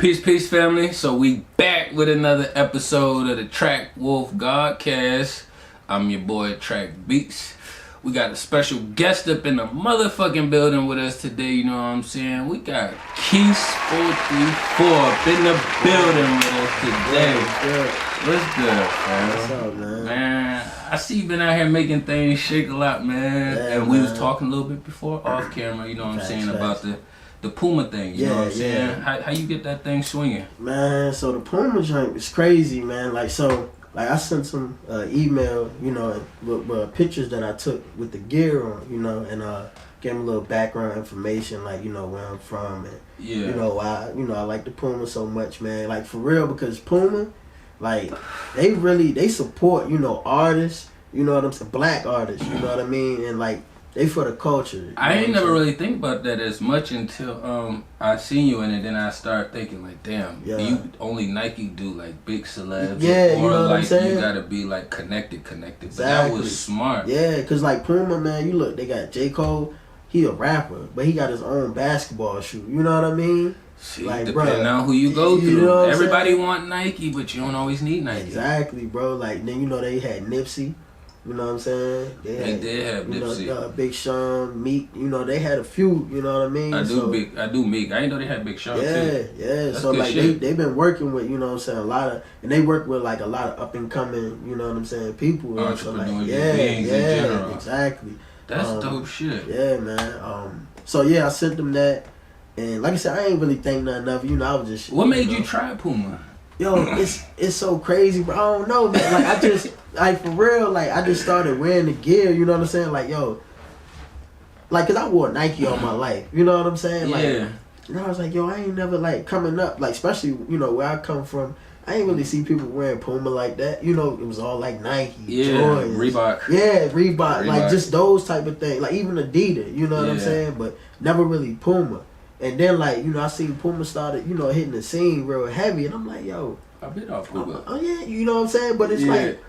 Peace, family. So we back with another episode of the TrakWolf Godcast. I'm your boy TrakBeatz. We got a special guest up in the motherfucking building with us today. You know what I'm saying? We got Keese 434 up in the building with us today. What's good, man? What's up, man? Man, I see you been out here making things shake a lot, man. Yeah, and we was talking a little bit before off camera. You know what I'm saying about the Puma thing, you know what I'm saying? How you get that thing swinging? Man, so the Puma joint is crazy, man. Like I sent some email, you know, with pictures that I took with the gear on, you know, and gave them a little background information, like, you know, where I'm from and, you know, why, you know, I like the Puma so much, man. Like, for real, because Puma, like, they support, you know, artists, you know what I'm saying, black artists, you know what I mean, and, like, they for the culture. I ain't never really think about that as much until I seen you in it. Then I started thinking like, damn, you only Nike do like big celebs, yeah, or you know like what I'm saying? You gotta be like connected. Exactly. But that was smart. Yeah, cause like Puma, man, you look, they got J. Cole. He a rapper, but he got his own basketball shoe. You know what I mean? See, like, depending on who you go through. You know Everybody want Nike, but you don't always need Nike. Exactly, bro. Like then you know they had Nipsey. You know what I'm saying? They did have Nipsey. Know, Big Sean, Meek. You know they had a few. You know what I mean? I do Meek. I didn't know they had Big Sean too. Yeah. That's so like shit. they've been working with, you know what I'm saying, and they work with like a lot of up and coming, you know what I'm saying, people. Entrepreneurs, so, like, beings in general. Exactly. That's dope shit. Yeah, man. So yeah, I sent them that, and like I said, I ain't really think nothing of it. You know, I was just. What made you try Puma? Yo, it's so crazy, bro. I don't know, man. Like I just like for real, like I just started wearing the gear. You know what I'm saying? Like yo, like cause I wore Nike all my life. You know what I'm saying? Like, and I was like, yo, I ain't never like coming up, like especially you know where I come from. I ain't really see people wearing Puma like that. You know, it was all like Nike, Jordans, Reebok. Yeah, Reebok, like just those type of things. Like even Adidas, you know what I'm saying? But never really Puma. And then like, you know, I seen Puma started, you know, hitting the scene real heavy, and I'm like, yo, I've been off Puma. Oh yeah, you know what I'm saying? But it's like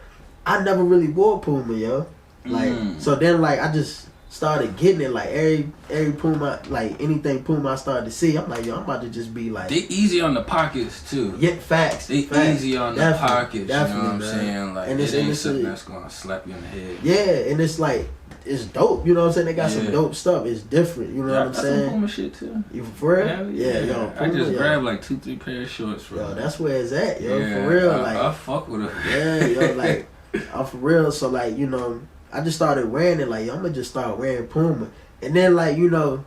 I never really wore Puma, yo. Like so then like I just started getting it, like every Puma, like anything Puma I started to see, I'm like, yo, I'm about to just be like, they easy on the pockets too. Yeah, facts. They easy on the pockets, you know what I'm saying? Like and it ain't something that's gonna slap you in the head. Yeah, and it's like it's dope, you know what I'm saying? They got some dope stuff. It's different, you know what I'm saying? Some Puma shit too. You for real? Yeah. Yo, Puma, I just grabbed like 2-3 pair of shorts from yo, that's where it's at, yo, for real. Like I fuck with her. Yeah, yo, like I'm for real. So like, you know, I just started wearing it. Like, yo, I'm gonna just start wearing Puma, and then like, you know,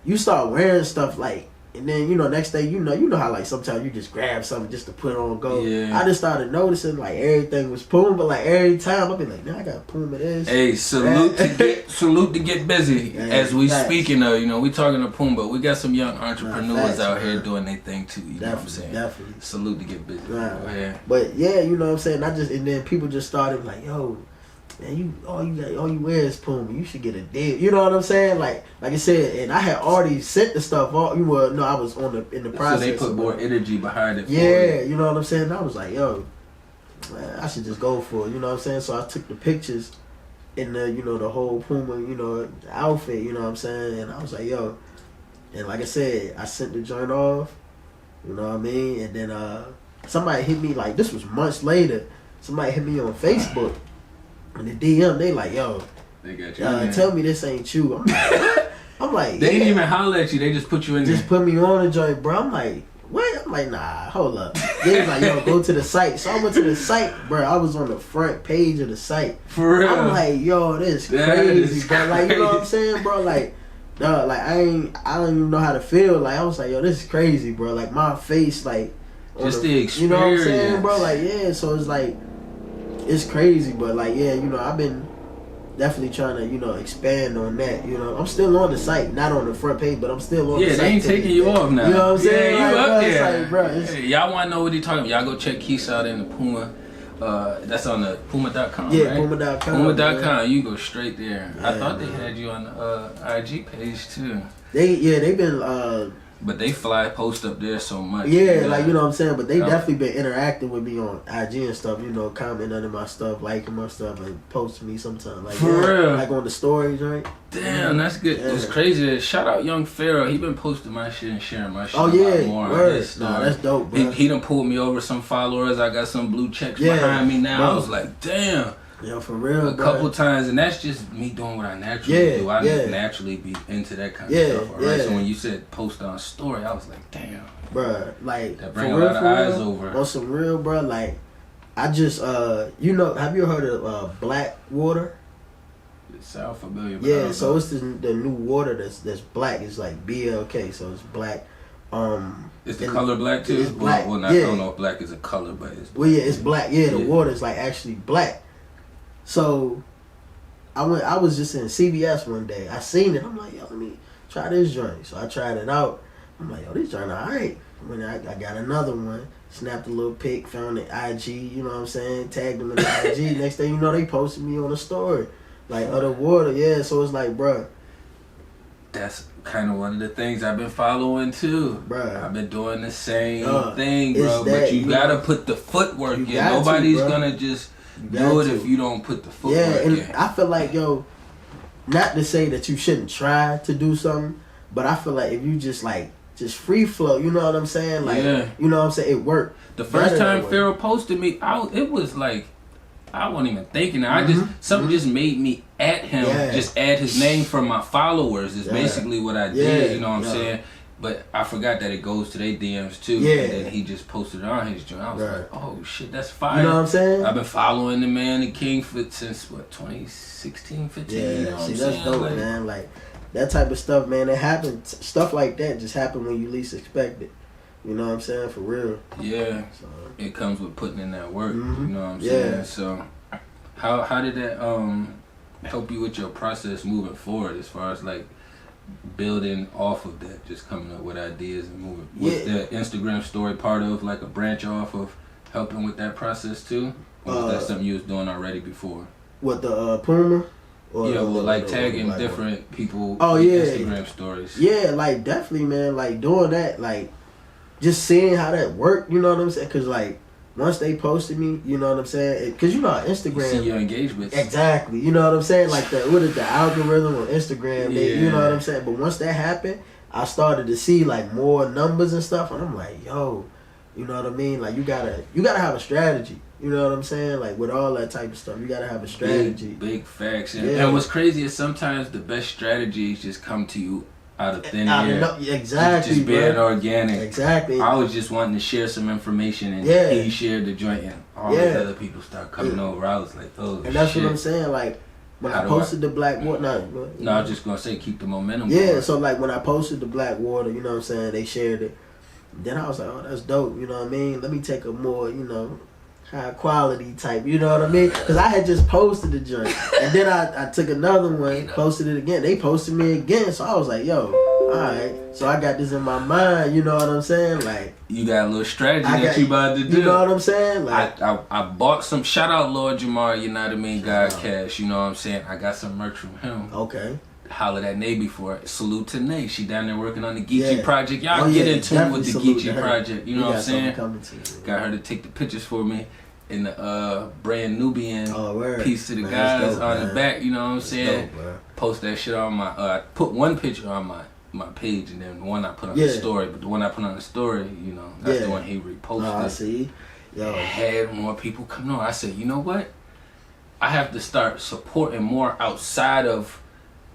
you start wearing stuff like. And then, you know, next day, you know how, like, sometimes you just grab something just to put on go. Yeah. I just started noticing, like, everything was Puma. But, like, every time, I'll be like, I got Puma this. Hey, salute to get busy. As we speaking of, you know, we talking to Puma, but we got some young entrepreneurs out here doing their thing, too. You know what I'm saying? Definitely. Salute to get busy. Right. But, yeah, you know what I'm saying? And then people just started, like, yo, man, all you wear is Puma. You should get a deal. You know what I'm saying? Like I said, and I had already sent the stuff off. I was in the process. So they put more energy behind it. Yeah, you know what I'm saying? And I was like, yo, man, I should just go for it. You know what I'm saying? So I took the pictures in the, you know, the whole Puma, you know, outfit. You know what I'm saying? And I was like, yo, and like I said, I sent the joint off. You know what I mean? And then somebody hit me, like, this was months later. Somebody hit me on Facebook. And the DM, they like, yo, they got you tell me this ain't you. I'm like, they didn't even holler at you. They just put you in there. Just put me on the joint, bro. I'm like, what? I'm like, nah, hold up. They was like, yo, go to the site. So I went to the site, bro. I was on the front page of the site. For real? I'm like, yo, this crazy, bro. Like, you know what I'm saying, bro? Like, no, like I don't even know how to feel. Like, I was like, yo, this is crazy, bro. Like my face, like, just the experience. You know what I'm saying, bro? Like, yeah. So it's like. It's crazy, but like, yeah, you know, I've been definitely trying to, you know, expand on that. You know, I'm still on the site, not on the front page, but I'm still on the site. Yeah, they ain't taking you off now. You know what I'm saying? Yeah, you like, up there. Like, bro, hey, y'all want to know what he talking about? Y'all go check Keese out in the Puma. That's on the Puma.com, yeah, right? Puma.com. Puma.com, you go straight there. Yeah, I thought they had you on the IG page too. They've been But they fly post up there so much. Yeah, like, you know what I'm saying? But they definitely been interacting with me on IG and stuff, you know, commenting under my stuff, liking my stuff, and posting me sometimes. Like, For real? Like on the stories, right? Damn, that's good. Yeah. It's crazy. Shout out Young Pharaoh. He been posting my shit and sharing my shit a lot more. Nah, that's dope, bro. He done pulled me over some followers. I got some blue checks behind me now. Bro. I was like, damn. Yeah, for real, a couple times, and that's just me doing what I naturally do. I just naturally be into that kind of stuff. All right, so when you said post on story, I was like, damn, bro, like that bring a lot of eyes over. On some real, bro, like I just you know, have you heard of black water? It sounds familiar. But yeah, so it's the new water that's black. It's like BLK, so it's black. Is the color black too? It's black. Well, I don't know if black is a color, but it's black. Well, yeah, it's black. Yeah, the water is like actually black. So I was just in CVS one day. I seen it. I'm like, yo, let me try this joint. So I tried it out. I'm like, yo, this joint alright. When I got another one, snapped a little pic, found the IG, you know what I'm saying? Tagged them in the IG. Next thing you know, they posted me on a story. Like other water, yeah. So it's like, bruh. That's kind of one of the things I've been following too. Bruh. I've been doing the same thing, bro. That, but you gotta put the footwork in. Nobody's gonna just do it if you don't put the footwork in. I feel like, yo, not to say that you shouldn't try to do something, but I feel like if you just free flow, you know what I'm saying? Like, you know what I'm saying? It worked. The first time Pharaoh posted me, it was like, I wasn't even thinking. Something just made me at him, just add his name for my followers is basically what I did, you know what I'm saying? But I forgot that it goes to their DMs too. Yeah. And then he just posted it on his joint. I was like, oh shit, that's fire. You know what I'm saying? I've been following the man, the king, since what, 2016, 15? Yeah, you know what I'm that's saying? dope, man. Like, that type of stuff, man, it happens. Stuff like that just happen when you least expect it. You know what I'm saying? For real. Yeah. So, it comes with putting in that work. You know what I'm saying? So, how did that help you with your process moving forward as far as like building off of that, just coming up with ideas and moving? Was the Instagram story part of like a branch off of helping with that process too? Or was that something you was doing already before? What, the Puma? Or like tagging different people Instagram stories. Yeah, like definitely, man. Like doing that, like just seeing how that worked, you know what I'm saying? Because like once they posted me, you know what I'm saying? Because you know how Instagram, you see your engagements. Exactly, you know what I'm saying? Like the algorithm on Instagram, you know what I'm saying? But once that happened, I started to see like more numbers and stuff, and I'm like, yo, you know what I mean? Like you gotta have a strategy. You know what I'm saying? Like with all that type of stuff, you gotta have a strategy. Big facts. And what's crazy is sometimes the best strategies just come to you out of thin air. Exactly. Just being organic. Exactly. I was just wanting to share some information, and he shared the joint, and all these other people start coming over. I was like, oh, and that's what I'm saying. Like when I posted the black water. No, I was just gonna say keep the momentum. Yeah. So like when I posted the black water, you know what I'm saying? They shared it. Then I was like, oh, that's dope. You know what I mean? Let me take a more, high quality type, you know what I mean? Because I had just posted the joint, and then I took another one, posted it again. They posted me again, so I was like, yo, all right. So I got this in my mind, you know what I'm saying? Like you got a little strategy that you about to do. You know what I'm saying? Like I bought some. Shout out Lord Jamar, you know what I mean? Godcast, you know what I'm saying? I got some merch from him. Okay. Hollered at Nay before it. Salute to Nay. She down there working on the Geechee project. Y'all get in tune with the Geechee project. You know what I'm saying? Got her to take the pictures for me. In the brand Nubian piece to the guys on the back, you know what I'm saying? Dope, post that shit on my I put one picture on my page, and then one I put on the story. But the one I put on the story, that's the one he reposted. I see. Yo. Had more people coming on. I said, you know what? I have to start supporting more outside of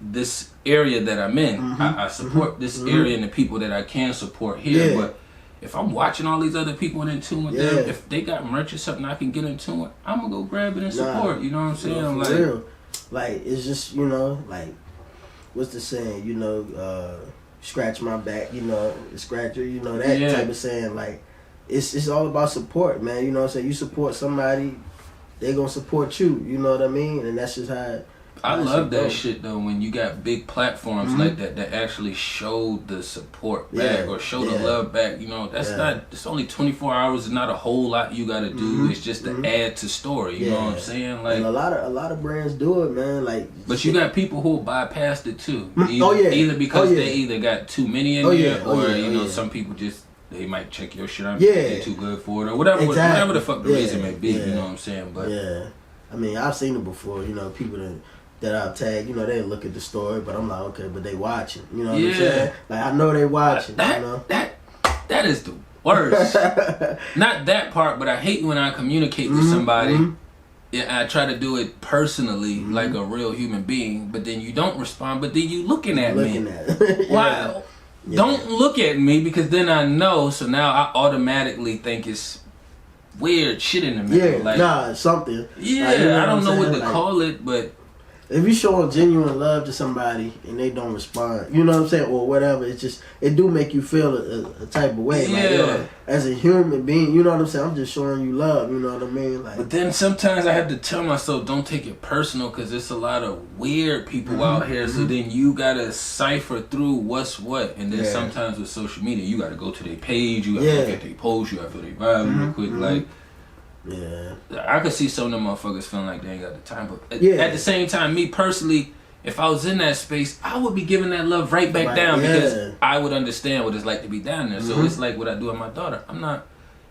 this area that I'm in. I support this area and the people that I can support here, but if I'm watching all these other people and in tune with them, if they got merch or something I can get in tune with, I'm gonna go grab it and support. You know what I'm saying? For real. Like it's just like what's the saying? Scratch my back. Scratch her. That type of saying. Like it's all about support, man. You know what I'm saying? You support somebody, they gonna support you. You know what I mean? And that's just how I love that shit though when you got big platforms like that actually show the support back or show the love back. You know, that's not. It's only 24 hours. It's not a whole lot you got to do. It's just to add to story. You know what I'm saying? Like, and a lot of brands do it, man. Like, but you got people who bypass it too. Either because they either got too many in there, or you know, some people just. They might check your shit out. They're too good for it, or whatever. Whatever the fuck the reason may be. You know what I'm saying? But I mean, I've seen it before. You know, people that I've tagged. You know, they look at the story, but I'm like, okay, but they watching. You know what I'm saying? Like, I know they watching. That, you know? that is the worst. Not that part, but I hate when I communicate with somebody. Yeah, I try to do it personally, like a real human being, but then you don't respond. But then you looking at me. Wow. Don't look at me, because then I know. So now I automatically think it's weird shit in the middle. Something. Yeah, like, you know I don't know what to like, call it, but if you showing genuine love to somebody and they don't respond, you know what I'm saying, or whatever, it do make you feel a type of way. Like, yo, as a human being, you know what I'm saying, I'm just showing you love, you know what I mean? Like, but then sometimes I have to tell myself, don't take it personal, because there's a lot of weird people out here, so then you gotta cipher through what's what, and then sometimes with social media, you gotta go to their page, you gotta look at their post, you gotta feel their vibe real quick, like. Yeah, I could see some of them motherfuckers feeling like they ain't got the time, but at the same time, me personally, if I was in that space, I would be giving that love right back down, because I would understand what it's like to be down there. So it's like what I do with my daughter. I'm not,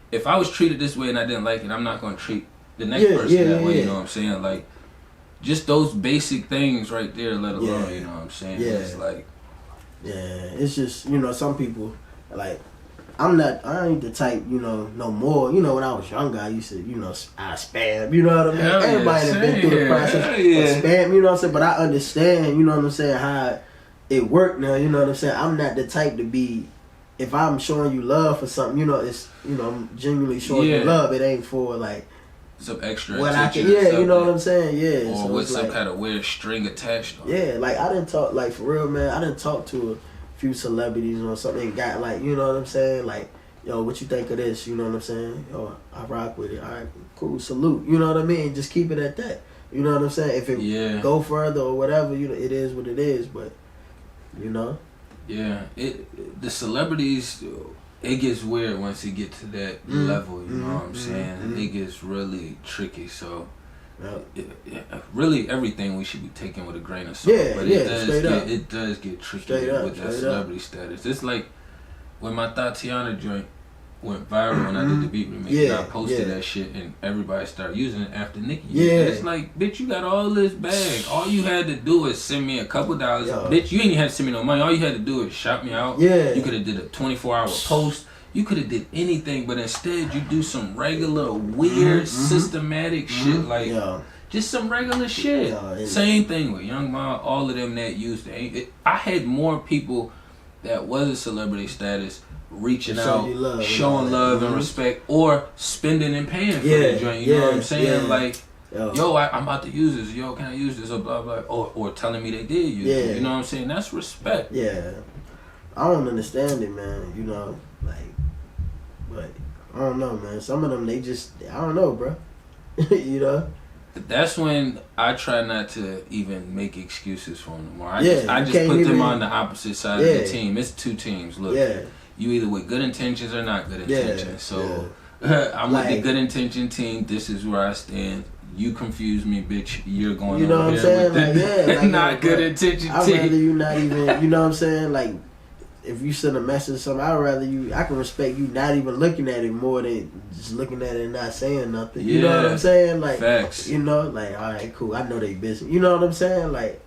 if I was treated this way and I didn't like it, I'm not going to treat the next person that way. You know what I'm saying? Like, just those basic things right there, let alone, you know what I'm saying? It's like, it's just, you know, some people, like, I ain't the type, you know, no more. You know, when I was younger, I used to, you know, I spam, you know what I mean? Everybody that's been through the process of spam, you know what I'm saying? But I understand, you know what I'm saying, how it worked now, you know what I'm saying? I'm not the type to be, if I'm showing you love for something, you know, it's, you know, I'm genuinely showing you love. It ain't for, like, some extra what attention. you know what I'm saying? Or so with some like, kind of weird string attached on it. Like, I didn't talk, like, for real, man, I didn't talk to a few celebrities or something and got, like, you know what I'm saying? Like, yo, what you think of this? You know what I'm saying? Yo, I rock with it. All right, cool, salute. You know what I mean? Just keep it at that. You know what I'm saying? If it go further or whatever, you know, it is what it is. But, you know? Yeah, the celebrities, it gets weird once you get to that level. You know what I'm saying? It gets really tricky. So, really, everything we should be taking with a grain of salt. But it does get tricky with that celebrity status. It's like when my Tatiana joint went viral when I did the beat remix, I posted that shit and everybody started using it after Nicki. It's like, bitch, you got all this bag. All you had to do is send me a couple dollars. Bitch, you ain't even had to send me no money. All you had to do is shout me out. You could have did a 24-hour post. You could have did anything, but instead you do some regular, weird, systematic shit. Like, just some regular shit. Same thing with Young Ma, all of them that used it. I had more people that was a celebrity status reaching out, showing love and respect, or spending and paying for the joint. You know what I'm saying? Like, yo, I'm about to use this. Yo, can I use this? Or blah blah. Or telling me they did use it. You know what I'm saying? That's respect. Yeah, I don't understand it, man. You know, like, but I don't know, man. Some of them, they just, I don't know, bro. You know. That's when I try not to even make excuses for them anymore. I just put them on the opposite side of the team. It's two teams. Look, you either with good intentions or not good intentions. So I'm like, with the good intention team. This is where I stand. You confuse me, bitch. You're going you know over what I'm there saying? with Like, not good intention I'd team. rather you not even, you know what I'm saying? Like, if you send a message to something, I'd rather you, I can respect you not even looking at it more than just looking at it and not saying nothing. You know what I'm saying? Like, facts. You know, like, all right, cool. I know they busy. You know what I'm saying? Like,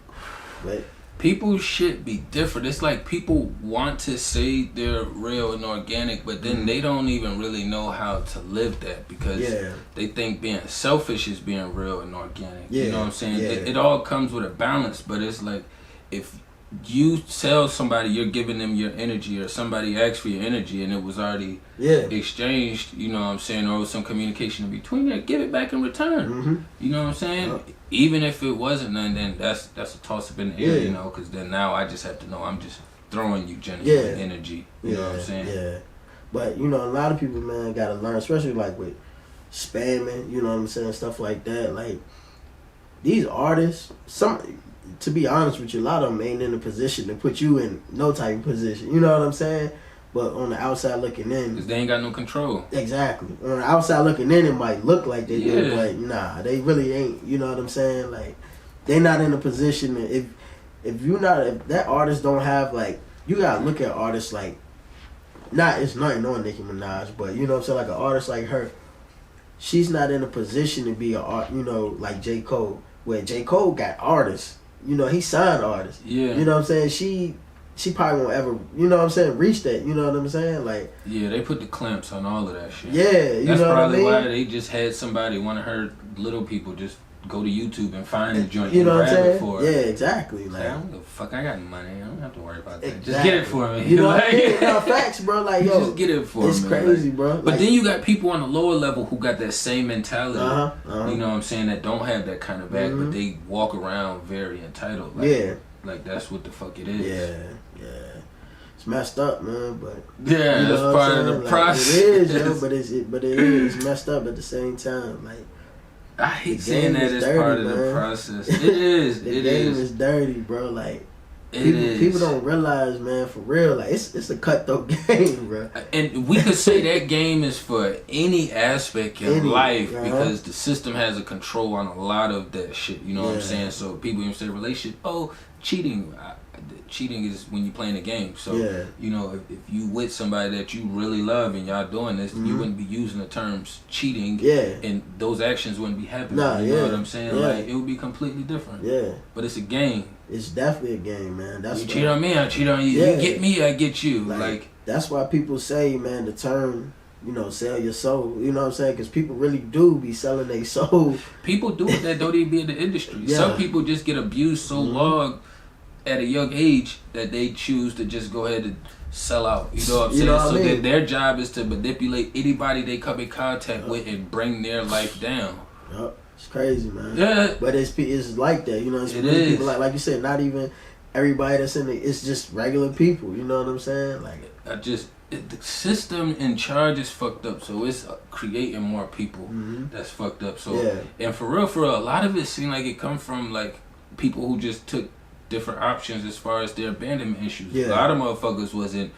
but people should be different. It's like people want to say they're real and organic, but then they don't even really know how to live that, because they think being selfish is being real and organic. You know what I'm saying? It all comes with a balance, but it's like, if you tell somebody you're giving them your energy, or somebody asks for your energy and it was already exchanged, you know what I'm saying, or some communication in between there, give it back in return. You know what I'm saying? Even if it wasn't none, then that's a toss up in the air, you know, because then now I just have to know I'm just throwing you genuine energy. You know what I'm saying? But, you know, a lot of people, man, got to learn, especially like with spamming, you know what I'm saying, stuff like that. Like, these artists, to be honest with you, a lot of them ain't in a position to put you in no type of position. You know what I'm saying? But on the outside looking in, because they ain't got no control. Exactly. On the outside looking in, it might look like they do, but nah, they really ain't. You know what I'm saying? Like, they not in a position to, if that artist don't have, like, you gotta look at artists like, it's nothing on Nicki Minaj, but you know what I'm saying, like an artist like her, she's not in a position to be like J. Cole, where J. Cole got artists. You know, he signed artists. Yeah. You know what I'm saying? She probably won't ever, you know what I'm saying, reach that. You know what I'm saying? Like, yeah, they put the clamps on all of that shit. Yeah, that's know probably what I mean? why they just had somebody, one of her little people, just go to YouTube and find the joint you know and what I'm grab saying? it for her. Yeah, exactly. Like, I don't give a fuck. I got money. I don't have to worry about that. Exactly. Just get it for me. You know what I mean? No, facts, bro. Like, yo, just get it for me. It's crazy, bro. But like, then you got people on the lower level who got that same mentality. Uh-huh. You know what I'm saying? That don't have that kind of back, but they walk around very entitled. Like, like that's what the fuck it is. Yeah. It's messed up, man. But yeah, that's part of the process. It is, yo. But it is. It's messed up at the same time. Like, I hate saying that as part of the process. It is. The game is dirty, bro. Like, People people don't realize, man, for real. Like, it's a cutthroat game, bro. And we could say that game is for any aspect of life because the system has a control on a lot of that shit. You know what I'm saying? So people even say relationship, cheating. Cheating is when you playing a game. So, you know, if you with somebody that you really love and y'all doing this, you wouldn't be using the terms cheating. And those actions wouldn't be happening. You know what I'm saying? Like, it would be completely different. But it's a game. It's definitely a game, man. That's you cheat on me, I cheat on you. You get me, I get you. Like that's why people say, man, the term, you know, sell your soul. You know what I'm saying? Because people really do be selling their soul. People do it that don't even be in the industry. Some people just get abused so long at a young age that they choose to just go ahead and sell out. You know what I'm saying? So that their job is to manipulate anybody they come in contact with and bring their life down. It's crazy, man. Yeah. But it's like that, you know. It's really people like you said, not even everybody that's in it. It's just regular people. You know what I'm saying? Like, the system in charge is fucked up, so it's creating more people that's fucked up. So and for real, a lot of it seemed like it come from like people who just took different options as far as their abandonment issues. A lot of motherfuckers wasn't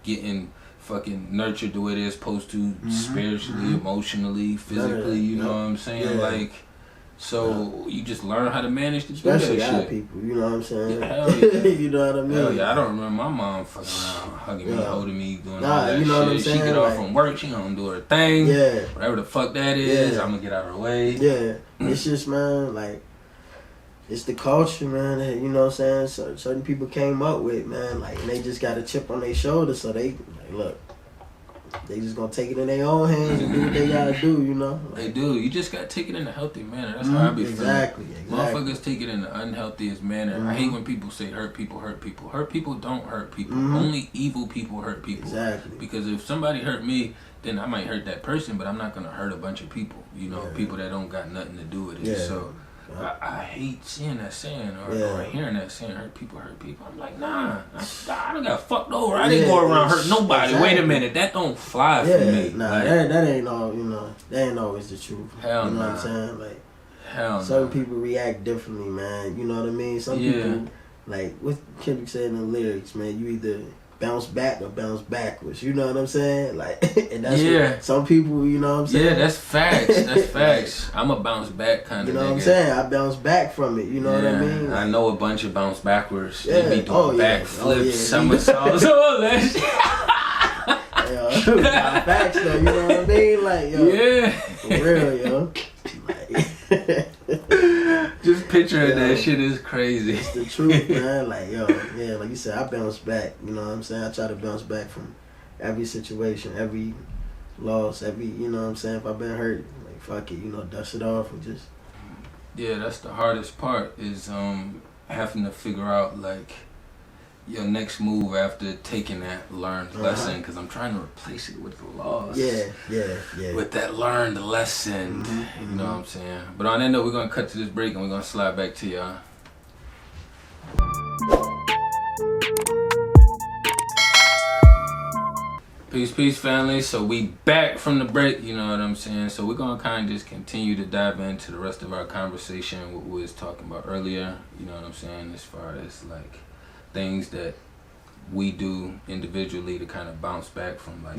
getting fucking nurtured the way they're supposed to, spiritually, emotionally, physically. You know what I'm saying? Like, so you just learn how to manage to do that shit. People, you know what I'm saying? Hell yeah. You know what I mean? Hell yeah, I don't remember my mom fucking around, hugging me, holding me, doing all that you know shit. What I'm saying? She get off from work, she gonna do her thing. Whatever the fuck that is, I'm gonna get out of her way. It's just, man, like, it's the culture, man, that, you know what I'm saying, so certain people came up with, man, like, and they just got a chip on their shoulder, so they, like, look, they just gonna take it in their own hands and do what they gotta do, you know? Like, they do. You just gotta take it in a healthy manner. That's how I be feeling. Exactly. Motherfuckers take it in the unhealthiest manner. I hate when people say hurt people. Hurt people don't hurt people. Only evil people hurt people. Exactly. Because if somebody hurt me, then I might hurt that person, but I'm not gonna hurt a bunch of people. You know, people that don't got nothing to do with it. So I hate seeing that saying or hearing that saying hurt people. I'm like, nah, I don't got fucked over. I didn't go around hurt nobody. Wait a minute, that don't fly for me. Nah, like, that ain't all, you know, that ain't always the truth. Hell you know nah. what I'm saying? Like, hell certain people react differently, man. You know what I mean? Some people, like, what Kendrick said in the lyrics, man, you either bounce back or bounce backwards. You know what I'm saying? Like, and that's what some people, you know what I'm saying? Yeah, that's facts. That's facts. I'm a bounce back kind of nigga. You know what I'm saying? I bounce back from it. You know what I mean? Like, I know a bunch of bounce backwards. They be doing backflips, somersaults, all that shit. Facts though, you know what I mean? Like, yo, for real, yo. Just picturing that shit is crazy. It's the truth, man. Like, yo, like you said, I bounce back. You know what I'm saying? I try to bounce back from every situation, every loss, you know what I'm saying? If I've been hurt, like, fuck it, you know, dust it off and just. Yeah, that's the hardest part is having to figure out, like, your next move after taking that learned lesson, because I'm trying to replace it with the loss. Yeah. With that learned lesson, you know what I'm saying? But on that note, we're going to cut to this break and we're going to slide back to y'all. Peace, family. So we back from the break, you know what I'm saying? So we're going to kind of just continue to dive into the rest of our conversation, what we was talking about earlier, you know what I'm saying, as far as like things that we do individually to kind of bounce back from like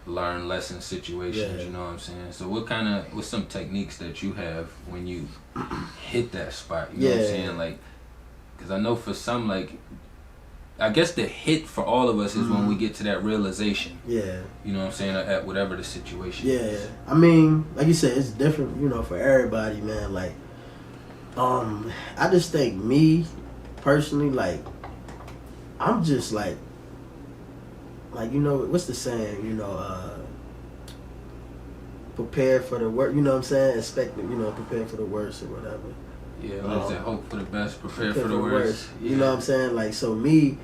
learn lesson situations, you know what I'm saying? So what's some techniques that you have when you hit that spot, you know what I'm saying? Like, because I know for some, like, I guess the hit for all of us is when we get to that realization. Yeah. You know what I'm saying? At whatever the situation is. Yeah. I mean, like you said, it's different, you know, for everybody, man. Like, I just think me, personally, like, I'm just like, you know, what's the saying, you know, prepare for the worst, you know what I'm saying? Expect, you know, prepare for the worst or whatever. Yeah, like that, hope for the best, prepare for the worst. You know what I'm saying? Like, so me,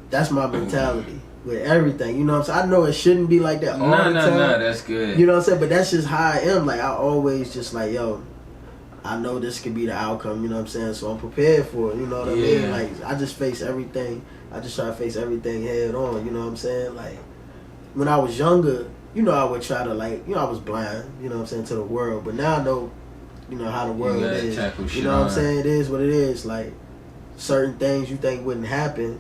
that's my mentality with everything. You know what I'm saying? I know it shouldn't be like that all the time. No, that's good. You know what I'm saying? But that's just how I am. Like, I always just like, yo, I know this could be the outcome, you know what I'm saying? So I'm prepared for it, you know what I mean? Like, I just face everything. I just try to face everything head on, you know what I'm saying? Like, when I was younger, you know, I would try to, like, you know, I was blind, you know what I'm saying, to the world. But now I know, you know, how the world is. You know what I'm saying? It is what it is. Like, certain things you think wouldn't happen,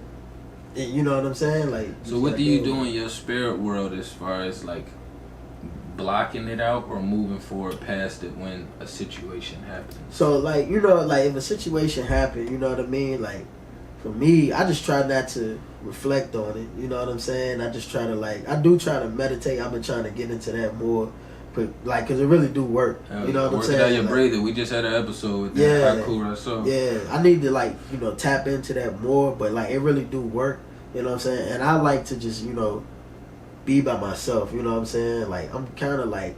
you know what I'm saying? Like, so what do you do in your spirit world as far as, like, blocking it out or moving forward past it when a situation happens? So, like, you know, like, if a situation happened, you know what I mean? Like, for me, I just try not to reflect on it, you know what I'm saying? I just try to, like, I do try to meditate. I've been trying to get into that more, but, like, because it really do work, you know what I'm saying? Work it out your breathing. We just had an episode with that. How cool that's so. Yeah, I need to, like, you know, tap into that more, but, like, it really do work, you know what I'm saying? And I like to just, you know, be by myself, you know what I'm saying? Like, I'm kind of like,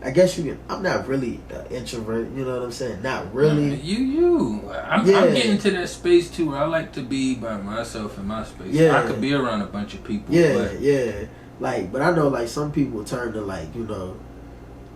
I guess I'm not really an introvert, you know what I'm saying? Not really. I'm getting to that space too where I like to be by myself in my space. Yeah. I could be around a bunch of people. Yeah. Like, but I know, like, some people turn to, like, you know,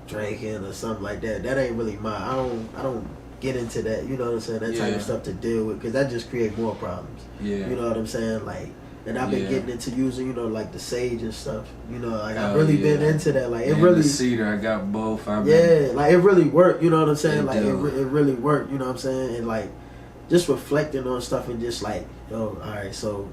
drinking or something like that. That ain't really mine. I don't get into that, you know what I'm saying? That type of stuff to deal with, because that just create more problems. Yeah. You know what I'm saying? Like, and I've been getting into using, you know, like the sage and stuff. You know, like I've really been into that. Like, it really. The cedar, I got both. Like, it really worked. You know what I'm saying? Like, it really worked. You know what I'm saying? And like, just reflecting on stuff and just like, yo, all right, so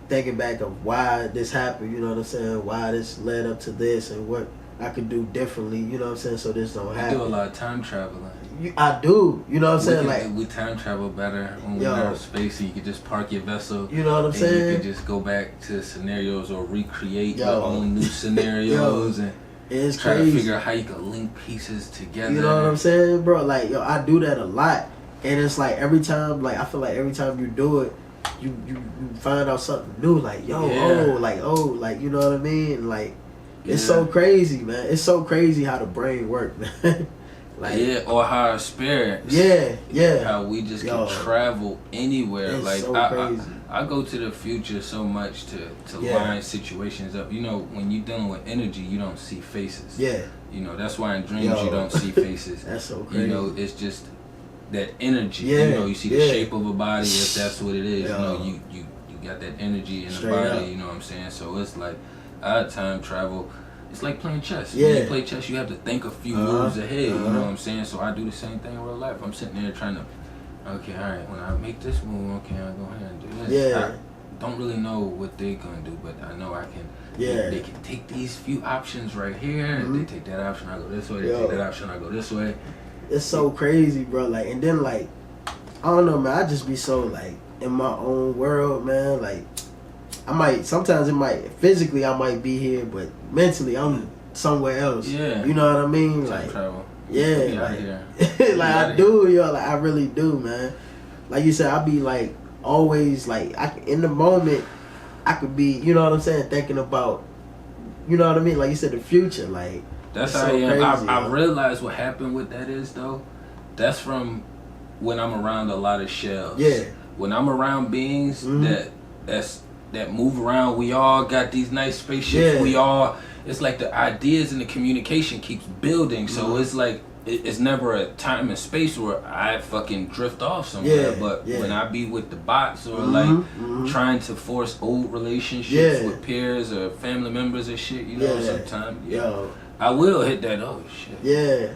thinking back of why this happened. You know what I'm saying? Why this led up to this and what I could do differently. You know what I'm saying? So this don't happen. You do a lot of time traveling. I do, you know what I'm saying? Like, we time travel better when we're in space, so you can just park your vessel. You know what I'm saying? You can just go back to scenarios or recreate your own new scenarios and it's try crazy to figure out how you can link pieces together. You know what I'm saying, bro? Like, yo, I do that a lot, and it's like every time, like, I feel like every time you do it, you find out something new. Like, yo, like, you know what I mean? Like, it's so crazy, man. It's so crazy how the brain works, man. Like, or how our spirit. How we just can travel anywhere. It's like, so crazy. I go to the future so much to line situations up. You know, when you're dealing with energy, you don't see faces. Yeah. You know, that's why in dreams you don't see faces. That's so crazy. You know, it's just that energy. You know, you see the shape of a body, if that's what it is. You know, you got that energy in the body, you know what I'm saying? So it's like, I time travel. It's like playing chess. When you play chess, you have to think a few moves ahead. You know what I'm saying? So I do the same thing in real life. I'm sitting there trying to, okay, all right, when I make this move, okay, I'll go ahead and do this. I don't really know what they're going to do, but I know I can. They can take these few options right here. They take that option, I go this way. They take that option, I go this way. It's so crazy, bro. Like, and then, like, I don't know, man. I just be so, like, in my own world, man. Like, sometimes physically I might be here, but mentally I'm somewhere else. Yeah. You know what I mean? Like, travel. Yeah. Like, I do, yo. Like, I really do, man. Like you said, I be, like, always, like, in the moment, I could be, you know what I'm saying, thinking about, you know what I mean? Like you said, the future. Like, that's how I am. I realize what happened with that is, though, that's from when I'm around a lot of shells. Yeah. When I'm around beings that move around, we all got these nice spaceships. It's like the ideas and the communication keeps building. So it's like it's never a time and space where I fucking drift off somewhere. But when I be with the bots or trying to force old relationships with peers or family members and shit, you know, sometimes I will hit that. Oh shit. Yeah.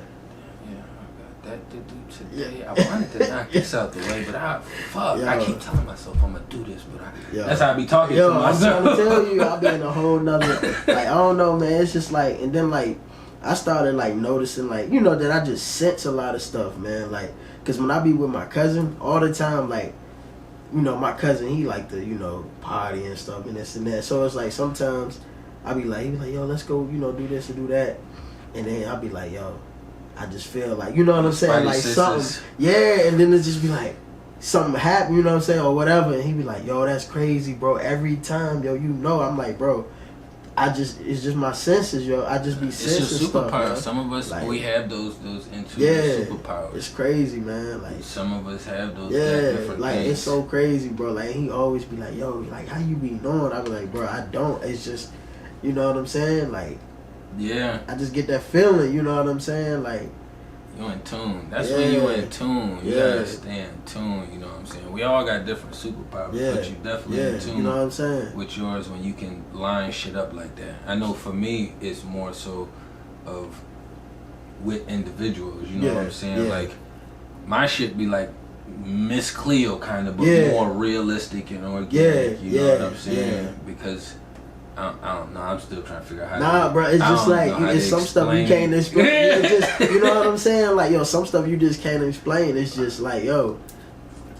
I got that to do today. I wanted to knock this out the way, but I keep telling myself I'm gonna do this, but that's how I be talking to myself. I'm trying to tell you, I'll be in a whole nother, like, I don't know, man. It's just like, and then like, I started like noticing, like, you know, that I just sense a lot of stuff, man. Like, cause when I be with my cousin all the time, like, you know, my cousin, he like to, you know, party and stuff and this and that. So it's like sometimes I be like, he be like, yo, let's go, you know, do this and do that. And then I'll be like, yo, I just feel like, you know what I'm saying? Like something, and then it just be like, something happen, you know what I'm saying, or whatever. And he be like, yo, that's crazy, bro. Every time, yo, you know, I'm like, bro, it's just my senses, yo. I just be sensing stuff. It's your superpower. Stuff, some of us, like, we have those intuitive superpowers. It's crazy, man. Like, some of us have those different like, things. It's so crazy, bro. Like, he always be like, yo, like, how you be knowing? I be like, bro, I don't. It's just, you know what I'm saying? Like, I just get that feeling, you know what I'm saying? Like, you're in tune. That's when you're in tune. You gotta stay in tune, you know what I'm saying? We all got different superpowers, but you definitely in tune, you know what I'm saying, with yours when you can line shit up like that. I know for me, it's more so of with individuals, you know what I'm saying? Like, my shit be like Miss Cleo kind of, but more realistic and organic, you know what I'm saying? Because I don't know. I'm still trying to figure out how. Bro. It's just like it's some stuff you can't explain. It's just, you know what I'm saying? Like, yo, some stuff you just can't explain. It's just like, yo.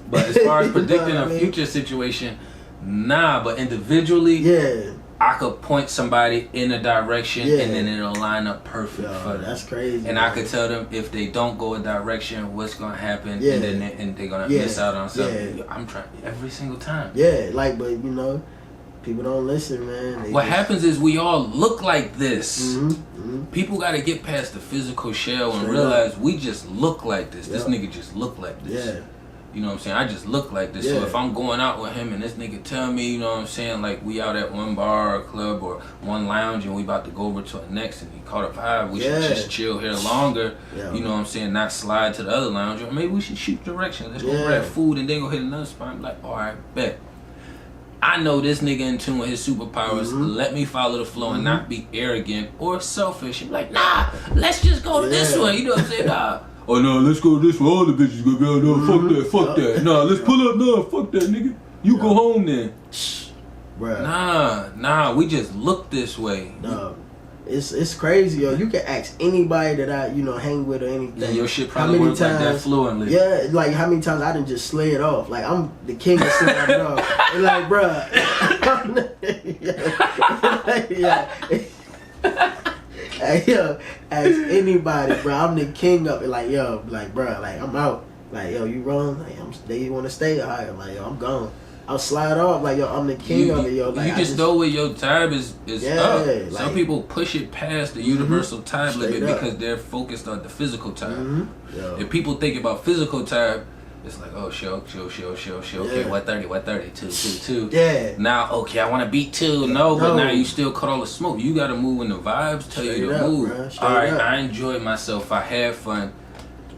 But as far as predicting a future situation, but individually, I could point somebody in a direction and then it'll line up perfect for them. That's crazy. And I could tell them if they don't go a direction, what's gonna happen, and then they're gonna miss out on something. I'm trying every single time. Like, but you know, people don't listen, man. What happens is we all look like this. People got to get past the physical shell and realize we just look like this. This nigga just look like this. You know what I'm saying? I just look like this. So if I'm going out with him and this nigga tell me, you know what I'm saying, like we out at one bar or club or one lounge and we about to go over to the next and he caught a vibe, we should just chill here longer. You know what I'm saying? Not slide to the other lounge. Or maybe we should shoot direction. Let's go grab food and then go hit another spot. I'm like, all right, bet. I know this nigga in tune with his superpowers. Let me follow the flow and not be arrogant or selfish. I'm like, nah, let's just go this way. You know what I'm saying? Nah. Oh no, let's go this way. All the bitches go, no, fuck that. Nah, let's pull up. Nah, fuck that, nigga. You go home then. Bruh. Nah, we just look this way. No. It's crazy, yo. You can ask anybody that I, you know, hang with or anything. Yeah, your shit probably works like that fluently. Yeah, like how many times I done just slid off. Like, I'm the king of sliding off. And like, bruh. Hey, yo, ask anybody, bro. I'm the king of it. Like, yo, like, bro, like, I'm out. Like, yo, you wrong? Like, they want to stay higher. Like, yo, I'm gone. I'll slide off. Like, yo, I'm the king of it, yo. Like, you just know where your time is up. Like, some people push it past the universal time limit because they're focused on the physical time. If people think about physical time, it's like, oh, show. Okay, 1:30, 2. Yeah. Now, okay, I want to beat 2. No, but now you still caught all the smoke. You got to move when the vibes tell you to move. All right, I enjoyed myself. I had fun.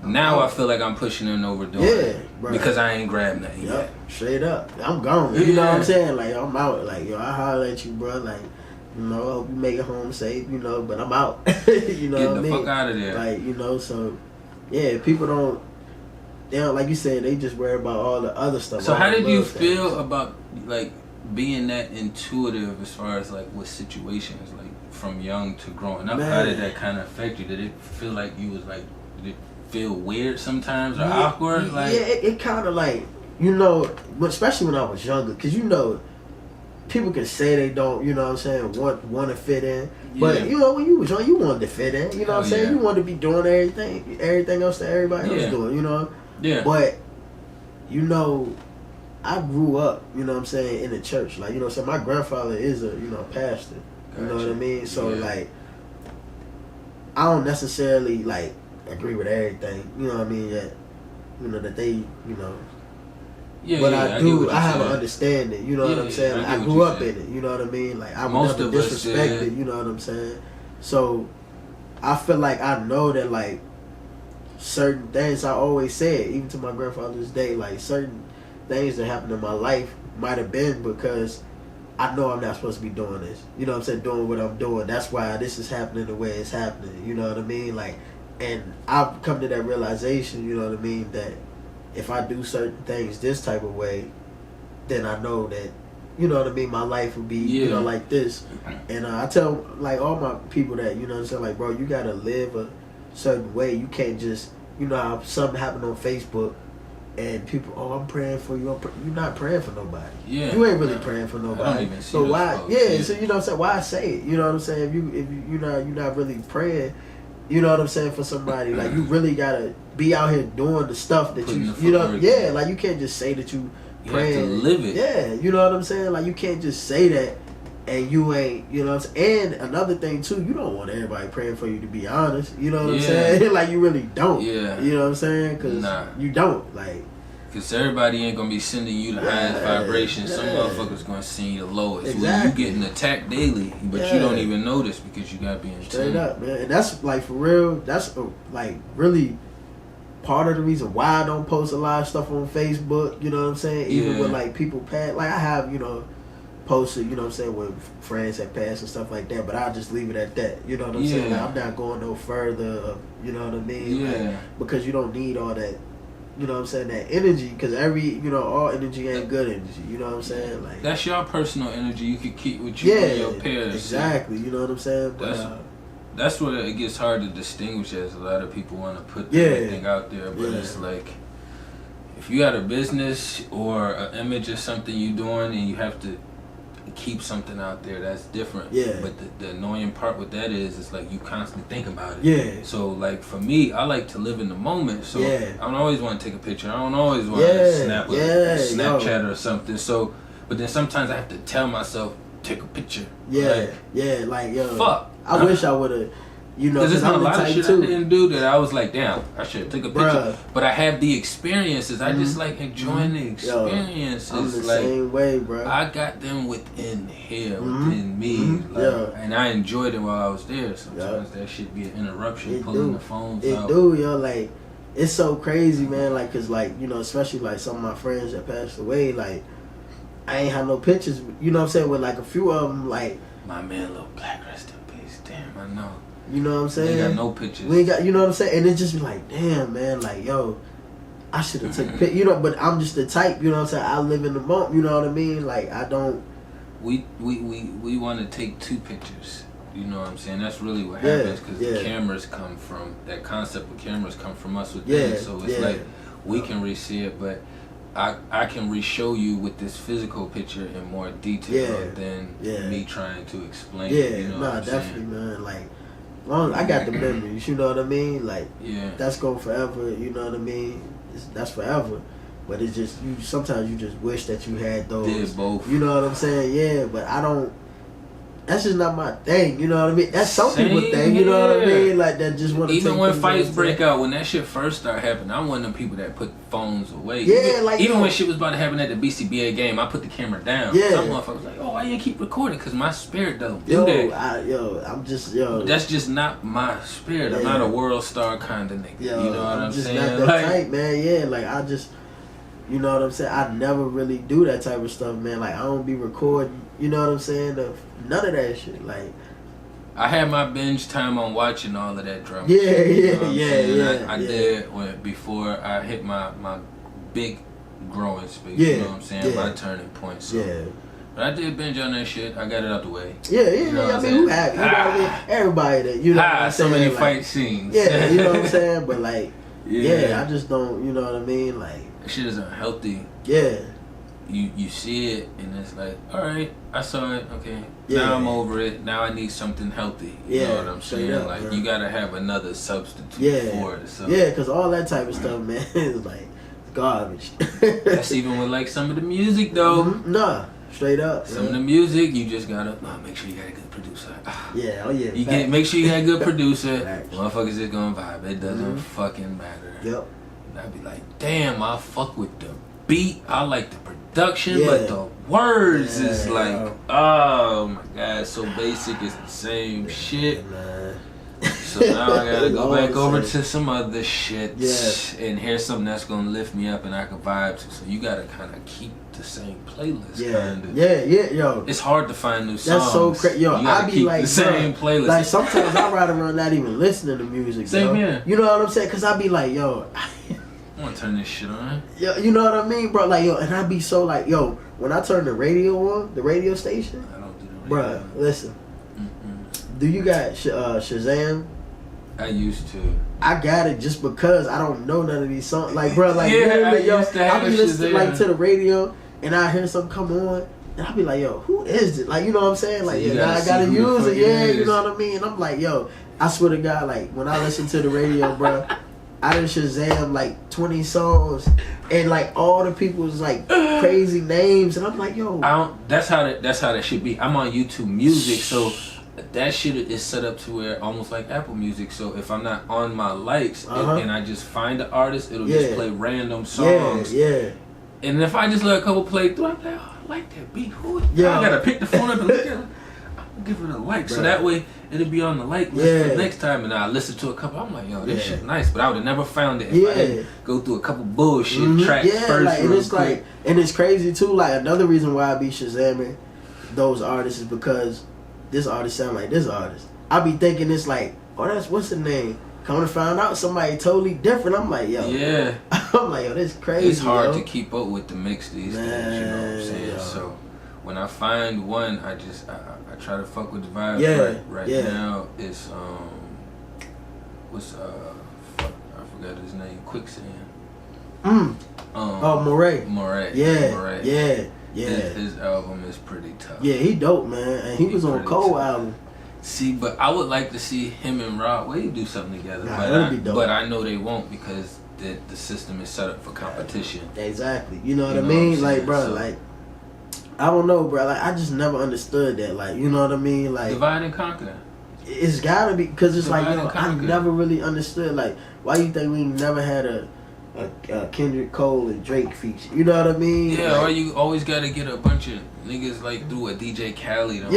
Now I feel like I'm pushing and overdoing it because I ain't grabbed nothing yet. Straight up. I'm gone. You know what I'm saying? Like, I'm out. Like, yo, I holler at you, bro. Like, you know, I hope you make it home safe, you know, but I'm out. You know what I mean? Get the fuck out of there. Like, you know, so, yeah, people don't, like you said, they just worry about all the other stuff. So how did you feel about, like, being that intuitive as far as, like, with situations, like, from young to growing up? How did that kind of affect you? Did it feel like you was, like, did it feel weird sometimes or awkward? Like, it kind of, like, you know, especially when I was younger, because, you know, people can say they don't, you know what I'm saying, want to fit in. But, you know, when you was young, you wanted to fit in. You know what I'm saying? You wanted to be doing everything else that everybody else doing, you know? Yeah. But, you know, I grew up, you know what I'm saying, in the church. Like, you know what I'm saying? My grandfather is a, you know, pastor. You know what I mean? So, like, I don't necessarily, like, agree with everything. You know what I mean? That, you know, that they, you know. But I have an understanding. You know what I'm saying? Like, I grew up in it. You know what I mean? Like, I was never disrespected. You know what I'm saying? So, I feel like I know that, like, certain things. I always say it, even to my grandfather's day, like certain things that happened in my life might have been because I know I'm not supposed to be doing this. You know what I'm saying? Doing what I'm doing. That's why this is happening the way it's happening. You know what I mean? Like, and I've come to that realization, you know what I mean, that if I do certain things this type of way, then I know that, you know what I mean, my life will be, you know, like this. And I tell, like, all my people that, you know what I'm saying, like, bro, you got to live a certain way. You can't just, you know how something happened on Facebook and people, oh, I'm praying for you. You're not praying for nobody. Yeah. You ain't really praying for nobody. I don't even see so why? Folks. Yeah. So you know what I'm saying? Why say it? You know what I'm saying? If you're not really praying, you know what I'm saying, for somebody, like, you really gotta be out here doing the stuff that you know. Yeah. Like, you can't just say that you praying. You have to live it. Yeah. You know what I'm saying? Like, you can't just say that and you ain't. You know what I'm saying? And another thing too, you don't want everybody praying for you, to be honest. You know what I'm saying? Like, you really don't. Yeah. You know what I'm saying? Because you don't. Like, because everybody ain't going to be sending you the highest vibration. Some motherfuckers going to send you the lowest. Exactly. Well, you getting attacked daily, but you don't even notice because you got to be in straight up, man. And that's, like, for real, that's, like, really part of the reason why I don't post a lot of stuff on Facebook, you know what I'm saying? Even with, like, people pass. Like, I have, you know, posted, you know what I'm saying, with friends that pass and stuff like that, but I'll just leave it at that. You know what I'm saying? Like, I'm not going no further, you know what I mean? Like, because you don't need all that. You know what I'm saying? That energy, because all energy ain't good energy. You know what I'm saying? Like, that's your personal energy. You can keep with you and your peers. Exactly. You know what I'm saying? But, that's where it gets hard to distinguish, as a lot of people want to put everything out there. But it's like, if you got a business or an image or something you doing and you have to keep something out there, that's different. Yeah. But the annoying part with that is, it's like you constantly think about it. Yeah. So, like, for me, I like to live in the moment. So I don't always want to take a picture. I don't always want to snap a Snapchat or something. So, but then sometimes I have to tell myself, take a picture. Like, yo, fuck. I wish I would have. You know, because there's not a lot of shit I didn't do that I was like, damn, I should have took a picture. Bruh. But I have the experiences. I just like enjoying the experiences. I'm the like, same way, bro. I got them within here, within me. Like, and I enjoyed it while I was there. Sometimes that shit be an interruption, pulling the phones out. It do, yo. Like, it's so crazy, man. Like, cause, like, you know, especially like some of my friends that passed away, like, I ain't have no pictures. You know what I'm saying? With like a few of them, like, my man, Lil Black, rest in peace. Damn, I know. You know what I'm saying? We ain't got no pictures. We ain't got, you know what I'm saying? And it just be like, damn, man, like, yo, I should have took a picture. You know, but I'm just the type, you know what I'm saying? I live in the moment, you know what I mean? Like, I don't. We want to take 2 pictures. You know what I'm saying? That's really what happens, because the cameras come from, that concept of cameras come from us within. So it's like, we can re-see it, but I can re-show you with this physical picture in more detail than me trying to explain it. You know what I'm definitely, saying? man. Like, long I got the memories, you know what I mean? Like, that's going forever, you know what I mean? That's forever. But it's just, sometimes you just wish that you had those. Did both. You know what I'm saying? Yeah, but I don't. That's just not my thing, you know what I mean? That's some people's thing, you know what I mean? Like, that just want to even when fights break out, when that shit first started happening, I'm one of them people that put phones away. Even when shit was about to happen at the BCBA game, I put the camera down. Some motherfuckers like, oh, why you keep recording? Because my spirit don't do that. I'm just, that's just not my spirit. I'm not a world star kind of nigga. You know what I'm saying? I'm just not that type, man. Like, I just, you know what I'm saying? I never really do that type of stuff, man. Like, I don't be recording, you know what I'm saying? None of that shit. Like, I had my binge time on watching all of that drama. I did before I hit my big growing space. You know what I'm saying? My turning point. So. But I did binge on that shit. I got it out the way. You know I mean, who had, you know what I mean? Everybody that, you know what I'm saying? So many like, fight scenes. You know what I'm saying? But like, I just don't, you know what I mean? Like, that shit is unhealthy. You see it and it's like, all right, I saw it, okay. Now I'm over it. Now I need something healthy. You know what I'm saying? Up, like, bro. you gotta have another substitute for it. So. Because all that type of stuff, man, is like garbage. That's even with like some of the music though. Nah, straight up. Some of the music, you just gotta make sure you got a good producer. You make sure you got a good producer. Motherfuckers is gonna vibe. It doesn't fucking matter. And I'd be like, damn, I fuck with the beat. I like the production, but the words is like, oh my god, so basic. It's the same shit. So now I gotta go back over insane. to some other shit and hear something that's gonna lift me up and I can vibe to. So you gotta kind of keep the same playlist. Yo. It's hard to find new songs. That's so crazy. Yo, you gotta I be keep like, the same playlist. Like sometimes I ride around not even listening to music. Same here. You know what I'm saying? Cause I be like, yo, I wanna turn this shit on. Yo, you know what I mean, bro? Like, yo, and I be so like, yo, when I turn the radio on, the radio station, I don't do the radio. Bro, listen. Do you got Shazam? I used to. I got it just because I don't know none of these songs. Like, bro, like, I used to have I be listening Shazam. like to the radio, and I hear something come on, and I be like, yo, who is it? Like, you know what I'm saying? Like, so now I gotta use it. Yeah, you know what I mean? And I'm like, yo, I swear to God, like, when I listen to the radio, bro, I done Shazam like 20 songs, and like all the people's like crazy names, and I'm like, yo, that's how that should be. I'm on YouTube Music, so that shit is set up to where almost like Apple Music. So if I'm not on my likes and I just find the artist, it'll just play random songs. And if I just let a couple play through, I'm like, oh, I like that beat. Who? I gotta pick the phone up and look at it. I'm give it a like, so that way it'll be on the like list for the next time. And I listen to a couple. I'm like, yo, this shit nice, but I would have never found it if I didn't go through a couple bullshit tracks first. Like, and it's quick. Like, and it's crazy too. Like, another reason why I be Shazamming those artists is because this artist sound like this artist. I be thinking it's like, oh, that's what's the name? Come to find out somebody totally different. I'm like, yo. Yeah. I'm like, yo, this crazy. It's hard to keep up with the mix these days, you know what I'm saying? Yo. So when I find one, I try to fuck with the vibe. Right now it's what's fuck, I forgot his name. Quicksand. Moray. Yeah. His album is pretty tough. Yeah, he dope, man. And he was on Cole album. See, but I would like to see him and Rod Wave do something together. But I know they won't because the system is set up for competition. Exactly. You know what I mean? Like, bro, so, like, I don't know, bro. Like, I just never understood that. Like, you know what I mean? Like, divide and conquer. It's gotta be, because it's divide like, you know, I never really understood. Like, why you think we never had a Kendrick Cole and Drake feature? You know what I mean? Yeah, like, or you always gotta get a bunch of niggas like through a DJ Khaled.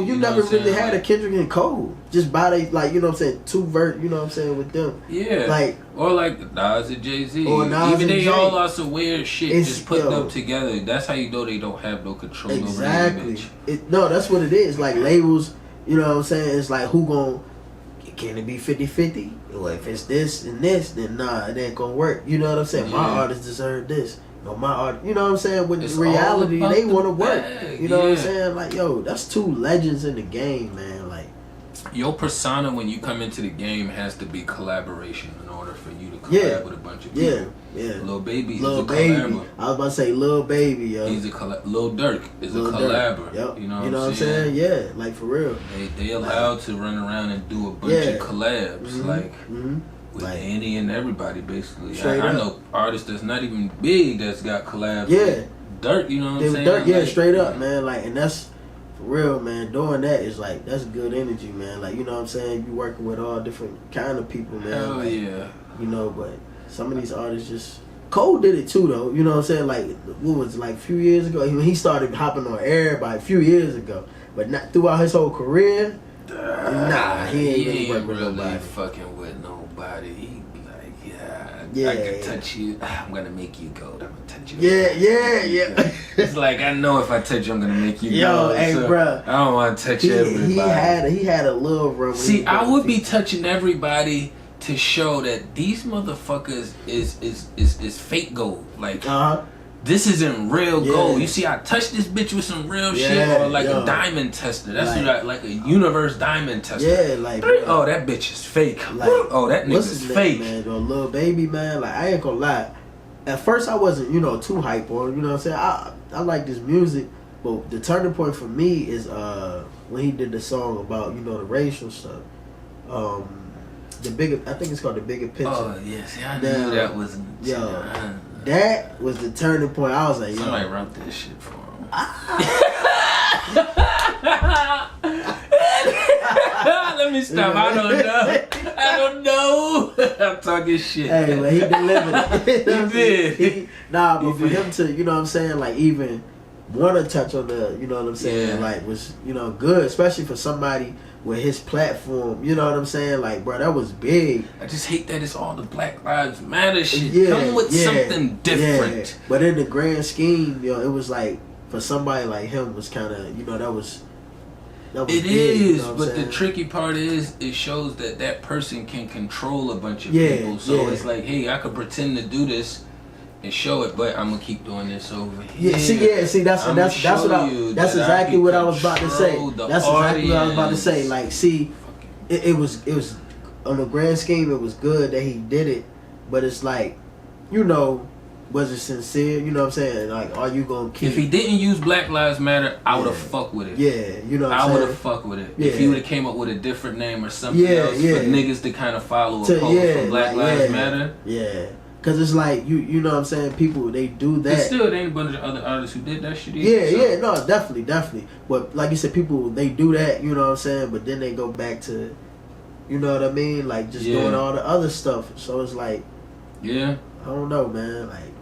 You never really had a Kendrick and Cole. Just by they, like, you know what I'm saying, two vert, you know what I'm saying, with them. Yeah. Like, or like Nas and Jay-Z. Or Nas even and they Jay. all are some weird shit. Just put them together. That's how you know they don't have no control over the image. No, that's what it is. Like, labels, you know what I'm saying? It's like, who gon', can it be 50-50? Well, if it's this and this, then nah, it ain't gonna work. You know what I'm saying? My artist deserve this. No, my art. You know what I'm saying? When in reality, they want to work. You know what I'm saying? Like, yo, that's two legends in the game, man. Like, your persona when you come into the game has to be collaboration in order for you to collab with a bunch of people. Lil Baby is a collaborator. I was about to say Lil Baby, yo. He's a Lil Durk is a collaborator. Yep. You know what I'm saying? Yeah, like, for real. They allowed to run around and do a bunch of collabs, with any and everybody, basically. I know artists that's not even big that's got collabs. With Durk, you know what I'm saying? Durk, like, straight up, man. Like, and that's for real, man. Doing that is like, that's good energy, man. Like, you know what I'm saying? You working with all different kind of people, man. Hell like, yeah. You know, but some of these artists just. Cole did it too, though. You know what I'm saying? Like, what was it, like a few years ago? He started hopping on everybody a few years ago, but not throughout his whole career. Nah, he ain't really really nobody. fucking with nobody. He be like, I can touch you. I'm gonna make you gold. I'm gonna touch you. Yeah. It's like, I know if I touch you, I'm gonna make you gold. Yo, hey, so bruh. I don't want to touch everybody. He had a little run. See, I would be touching everybody to show that these motherfuckers is fake gold. Like, this isn't real gold. You see, I touched this bitch with some real shit, or like a diamond tester. That's like a universe diamond tester. Yeah, like, oh, that bitch is fake. Like, oh, that nigga's fake. Man, Lil Baby, man. Like, I ain't gonna lie. At first, I wasn't, too hype on it. You know what I'm saying? I like this music, but the turning point for me is when he did the song about the racial stuff. I think it's called The Bigger Picture. Oh yes, I knew that was. That was the turning point. I was like, somebody wrote this shit for him. Let me stop. I don't know. I'm talking shit. Hey, man, he delivered it. He did. But for him to, you know what I'm saying, like, even want to touch on the, you know what I'm saying, Yeah. like, was, you know, good, especially for somebody with his platform, you know what I'm saying, like, bro, that was big. I just hate that it's all the Black Lives Matter shit. Yeah, Come with something different. Yeah. But in the grand scheme, yo, it was like, for somebody like him, was kind of, you know, that was It big, is, you know what I'm but the saying? tricky part is it shows that that person can control a bunch of Yeah, people. So yeah. it's like, hey, I could pretend to do this and show it, but I'm gonna keep doing this over here. See, that's exactly what I was about to say. That's exactly what I was about to say. Like, see, it was on the grand scheme, it was good that he did it, but it's like, you know, was it sincere? You know what I'm saying? Like, are you gonna keep? If he didn't use Black Lives Matter, I would have fucked with it. Yeah, you know what I'm I saying? would have fucked with it. Yeah. If he would have came up with a different name or something else for niggas to kind of follow a pose for Black Lives Matter. Yeah. Cause it's like you know what I'm saying. People they do that. But still, there ain't a bunch of other artists who did that shit either. Yeah, no, definitely. But like you said, people they do that. You know what I'm saying. But then they go back to, you know what I mean, like just doing all the other stuff. So it's like, I don't know, man. Like,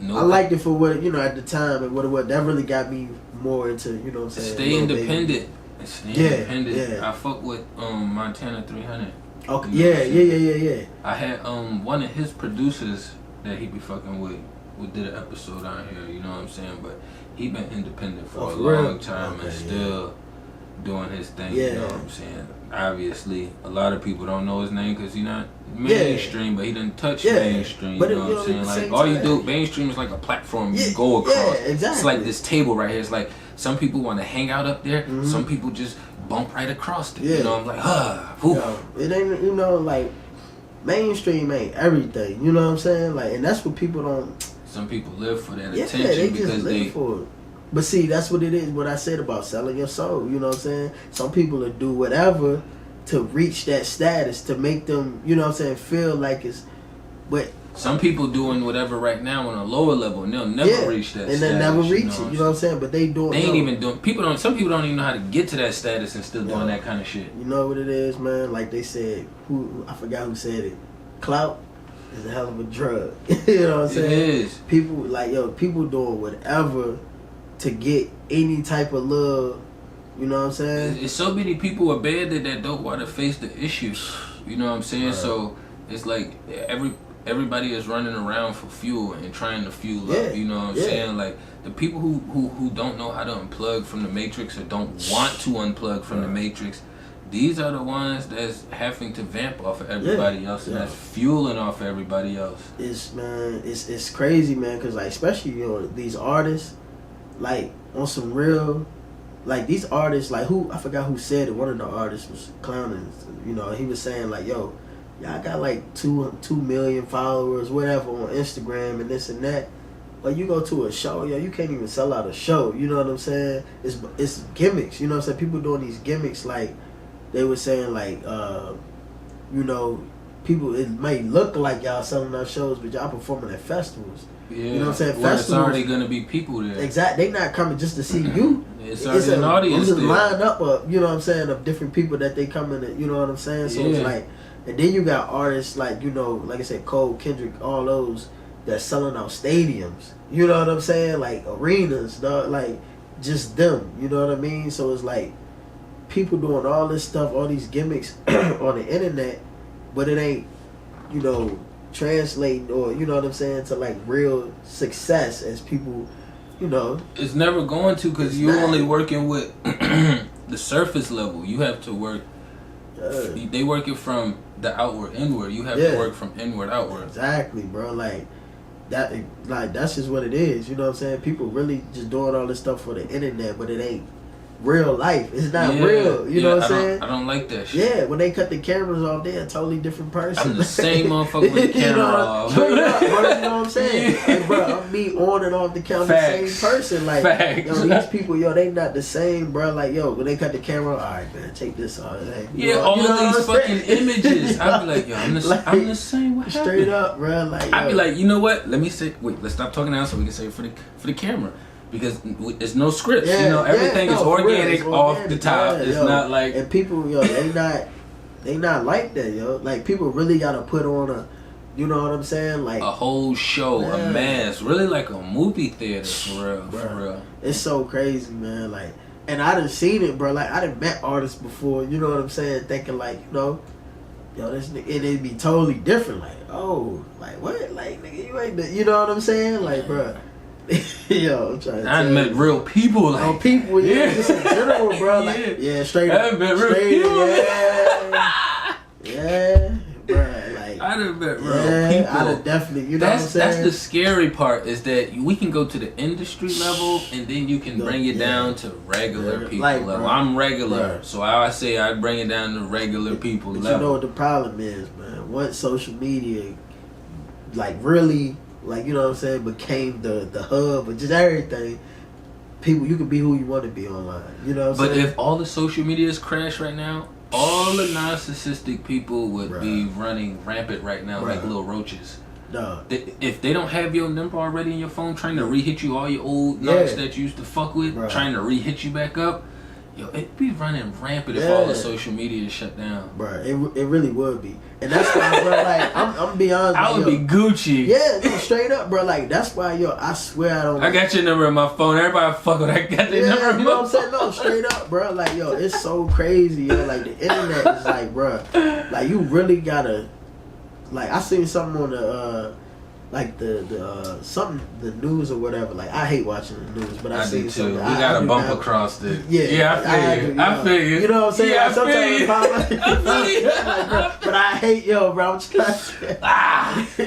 I liked it for what, you know, at the time and what it was. That really got me more into, you know what I'm saying. Stay independent. Stay independent. Yeah. I fuck with Montana 300. Okay. You know Yeah. I had one of his producers that he be fucking with who did an episode on here, you know what I'm saying? But he been independent for a long time and still doing his thing, you know what I'm saying? Obviously, a lot of people don't know his name because he's not mainstream, but he didn't touch mainstream, but you know what I'm saying? Like, all you do, mainstream is like a platform you go across. Yeah, exactly. It's like this table right here. It's like some people want to hang out up there, some people just bump right across it. You know, I'm like, it ain't, you know, like, mainstream ain't everything, you know what I'm saying? Like, and that's what people don't. Some people live for that attention they because just live for it. But see, that's what it is. What I said about selling your soul, you know what I'm saying? Some people will do whatever to reach that status to make them, you know what I'm saying, feel like it's. But some people doing whatever right now on a lower level, and they'll never reach that. And status, they never reach you it. You know what I'm saying? But they doing. They ain't even doing. Some people don't even know how to get to that status and still doing that kind of shit. You know what it is, man? Like they said, I forgot who said it. Clout is a hell of a drug. You know what I'm saying? It is. People like people doing whatever to get any type of love. You know what I'm saying? It's so many people abandoned that don't want to face the issues. You know what I'm saying? Right. So it's like everybody is running around for fuel and trying to fuel up. You know what I'm saying? Like the people who don't know how to unplug from the matrix or don't want to unplug from the matrix, these are the ones that's having to vamp off of everybody else and that's fueling off of everybody else. It's crazy, man, because like especially, you know, these artists, like on some real, like these artists, like who, I forgot who said it, one of the artists was clowning, you know, he was saying like, yo, y'all got like 2 million followers, whatever, on Instagram and this and that. But you go to a show, yo, you can't even sell out a show. You know what I'm saying? It's gimmicks. You know what I'm saying? People doing these gimmicks, like they were saying, like, you know, people, it may look like y'all selling out shows, but y'all performing at festivals. Yeah. You know what I'm saying? Well, festivals. it's already gonna be people there. Exactly. They not coming just to see you. It's already an audience. It's a line up of, you know what I'm saying, of different people that they come in. You know what I'm saying? So it's like, and then you got artists like, you know, like I said, Cole, Kendrick, all those that's selling out stadiums. You know what I'm saying? Like arenas, dog, like just them. You know what I mean? So it's like people doing all this stuff, all these gimmicks on the internet, but it ain't, you know, translating or, you know what I'm saying, to like real success as people, you know. It's never going to because you're only working with the surface level. You have to work. They work it from the outward inward. You have to work from inward outward. Exactly, bro. Like that. Like that's just what it is. You know what I'm saying? People really just doing all this stuff for the internet, but it ain't real life. It's not real. You know what I'm saying? I don't like that shit. Yeah, when they cut the cameras off, they're a totally different person. I'm the same motherfucker with the camera off. Straight up, bro, you know what I'm saying? Like, bro, I'm me on and off the camera, the same person. Like, yo, these people, yo, they not the same, bro. Like, yo, when they cut the camera, all right, man, take this off. Like, all these fucking images. I'd be like, yo, I'm the same. What straight up, bro. Like, I'd be like, you know what? Let me say, wait, let's stop talking now so we can say it for the camera. Because there's no scripts, you know, everything is organic off the top. It's not like, and people, yo, they not like that, yo. Like people really gotta put on You know what I'm saying? Like a whole show, a mass, really like a movie theater for real, bro, for real. It's so crazy, man. Like, and I done seen it, bro. Like, I done met artists before. You know what I'm saying? Thinking like, yo, this nigga, it'd be totally different. Like, oh, like what? Like, nigga, you ain't, you know what I'm saying? Like, bro. Yo, I'm trying to I met real people, like people, just in general, bro. Like, straight up, I met real people, bro. Like, I done met real people. I done definitely, you know what I'm saying? That's the scary part is that we can go to the industry level and then you can bring it down to regular people level. Bro, I'm regular, so I say I bring it down to regular people level. You know what the problem is, man? Once social media, like really. Like, you know what I'm saying, became the hub of just everything. People, you can be who you want to be online. You know what I'm saying? But if all the social medias crash right now, all the narcissistic people would be running rampant right now like little roaches. No. If they don't have your number already in your phone, trying to re-hit you, all your old numbers that you used to fuck with, trying to re-hit you back up, yo, it'd be running rampant if all the social media is shut down. Bro, it really would be. And that's why, bro, like, I'm be honest. I would be Gucci. Yeah, no, straight up, bro. Like, that's why, I swear I don't. I got your number in my phone. Everybody fuck with I got your number in my phone. You know what I'm saying? No, straight up, bro. Like, yo, it's so crazy, yo. Like, the internet is like, bro, like, you really gotta, like, I seen something on the, like the news or whatever. Like, I hate watching the news, but I see do too. We got a bump across it. Yeah, I feel you. You know what I'm saying? Yeah, I feel you. Like, bro, but I hate bro. I'm just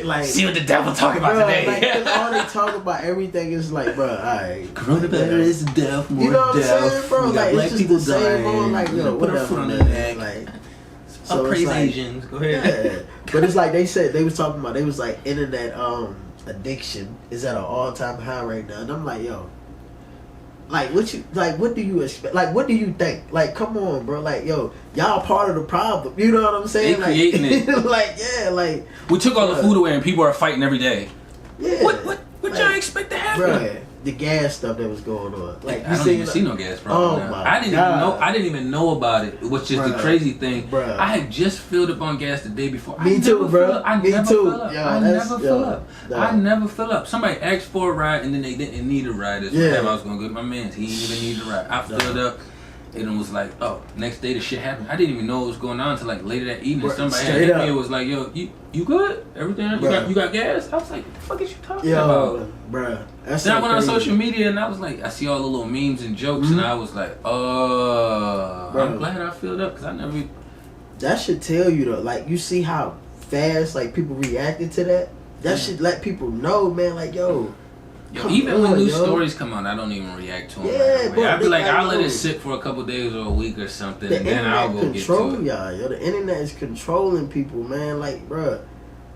like, see what the devil talking about today. Like, all they talk about everything is like, bro, alright. Coronavirus, death, more you know what death. I'm saying, bro? We got Like, black it's just people the same dying. like, whatever, man. Like, so praise Asians. Go ahead. Yeah. But it's like they said, they was talking about, they was like, internet addiction is at an all-time high right now. And I'm like, yo, like, what do you expect? Like, what do you think? Like, come on, bro. Like, yo, y'all part of the problem. You know what I'm saying? They creating it. Like, like. We took all the food away and people are fighting every day. Yeah. What y'all expect to happen? Bro, the gas stuff that was going on. Like, I don't even see no gas problem now. I didn't even know about it, which is the crazy thing. Bruh. I had just filled up on gas the day before. Me too, bro. I never fill up. Somebody asked for a ride and then they didn't need a ride. That's what I was going to go to my man's. He didn't even need a ride. I filled up. And it was like, oh, next day the shit happened. I didn't even know what was going on until like later that evening. Bro, somebody had hit me and was like, yo, you good? Everything? You got gas? I was like, what the fuck is you talking about? Bro, then I went on social media and I was like, I see all the little memes and jokes and I was like, I'm glad I filled up because I never. That should tell you though, like, you see how fast like people reacted to that? That should let people know, man, like, yo, even when new stories come out, I don't even react to them. Yeah, bro, I be like, I'll let it sit for a couple days or a week or something, and then I'll go get to it. Yo, the internet is controlling people, man. Like, bro,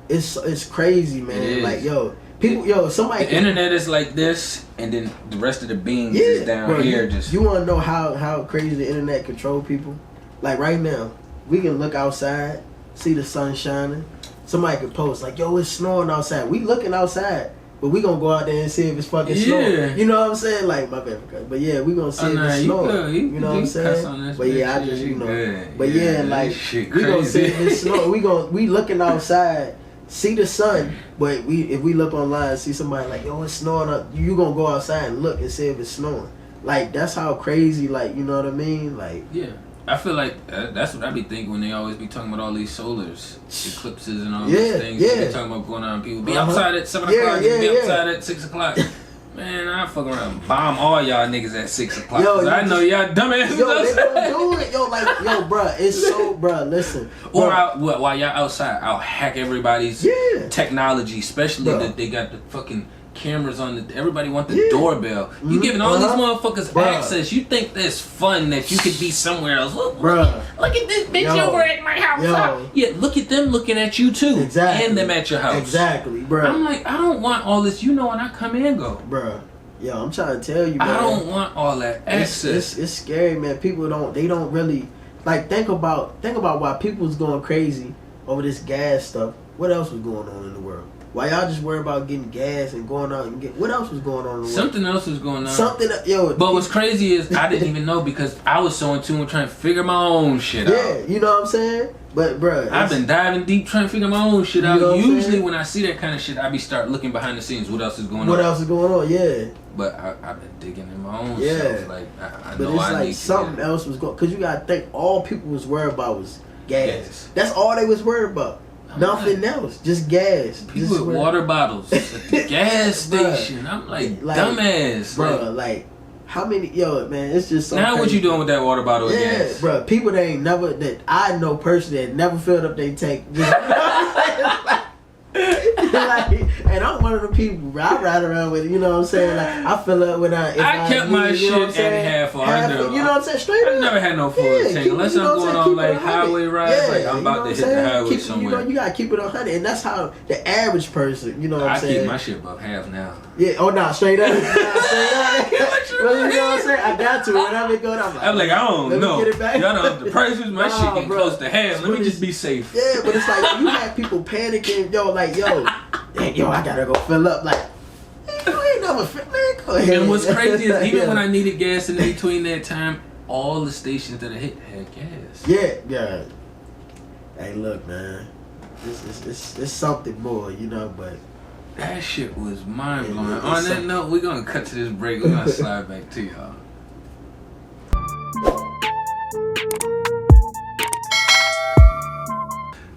it's crazy, man. It is. Like, yo, people, somebody. The internet is like this, and then the rest of the beans is down here. You want to know how crazy the internet control people? Like, right now, we can look outside, see the sun shining. Somebody could post like, yo, it's snowing outside. We looking outside. But we gonna go out there and see if it's fucking snowing. You know what I'm saying? Like, my bad. But yeah, we gonna see if it's snowing. You know what I'm saying? But yeah, I just, But yeah, like, we gonna see if it's snowing. We looking outside, see the sun. But if we look online, see somebody like, yo, it's snowing. You gonna go outside and look and see if it's snowing. Like, that's how crazy, like, you know what I mean? Like, yeah. I feel like that's what I be thinking when they always be talking about all these solars, eclipses and all these things. They talking about going on. People be outside at 7 o'clock, be outside at 6 o'clock. Man, I fuck around and bomb all y'all niggas at 6 o'clock. Yo, I know y'all dumbasses. Yo, they gonna do it. Yo, like, bruh, it's so, bruh, listen. Or while y'all outside, I'll hack everybody's technology, especially that they got the fucking cameras on everybody want the doorbell. You giving all these motherfuckers access. You think that's fun that you could be somewhere else. Look at this bitch over at my house. Yeah, look at them looking at you too. Exactly. And them at your house. Exactly, bro. I'm like, I don't want all this. You know when I come and go. Bro. Yo, I'm trying to tell you, man. I don't want all that access. It's scary, man. People don't really, like, think about why people's going crazy over this gas stuff. What else was going on in the world? Why y'all just worry about getting gas and going out and what else was going on in the world? Something else was going on. But what's crazy is I didn't even know because I was so in tune with trying to figure my own shit out. Yeah, you know what I'm saying? But bruh, I've been diving deep trying to figure my own shit out. You know what I'm Usually saying? when I see that kind of shit, I be start looking behind the scenes. What else is going on? What else is going on? Yeah. But I've been digging in my own Yeah. self. Like I But know it's I like need something to else was going. Cause you gotta think all people was worried about was gas. Gas. That's all they was worried about. Nothing else. Just gas. People Just with water bottles at the gas station. I'm like dumbass. Bro, Like, like how many? Yo, man, it's just so. now crazy. what you doing with that water bottle of Yeah, gas? bro. People that ain't never that I know personally that never filled up their tank. Like, and I'm one of the people, bro. I ride around with, you know what I'm saying? Like, I fill up when I kept my need, you know what I'm shit saying? at half or under. You know what I'm saying? Straight I up. never had no full tank unless you know I'm what going saying? on like Keep it 100. highway rides. Like I'm you about know to what hit I'm the saying? highway somewhere. You gotta keep it 100, and that's how the average person, you know what I'm I saying? keep my shit above half now. Yeah, oh nah, straight up. Well, you know what I'm saying? I got to. Whenever it go down, I'm like, I don't let me know. get it back. Y'all know the prices. My Nah, shit getting bro. close to half. Let me just be safe. Yeah, but it's like you have people panicking, yo, I gotta go fill up. Like, man, you ain't never fill, man, go ahead. And what's crazy is even Yeah. when I needed gas in between that time, all the stations that I hit had gas. Yeah. Hey, look, man, it's something more, you know, but. That shit was mind blowing. Yeah, On that note, we're gonna cut to this break. We're gonna slide back to y'all.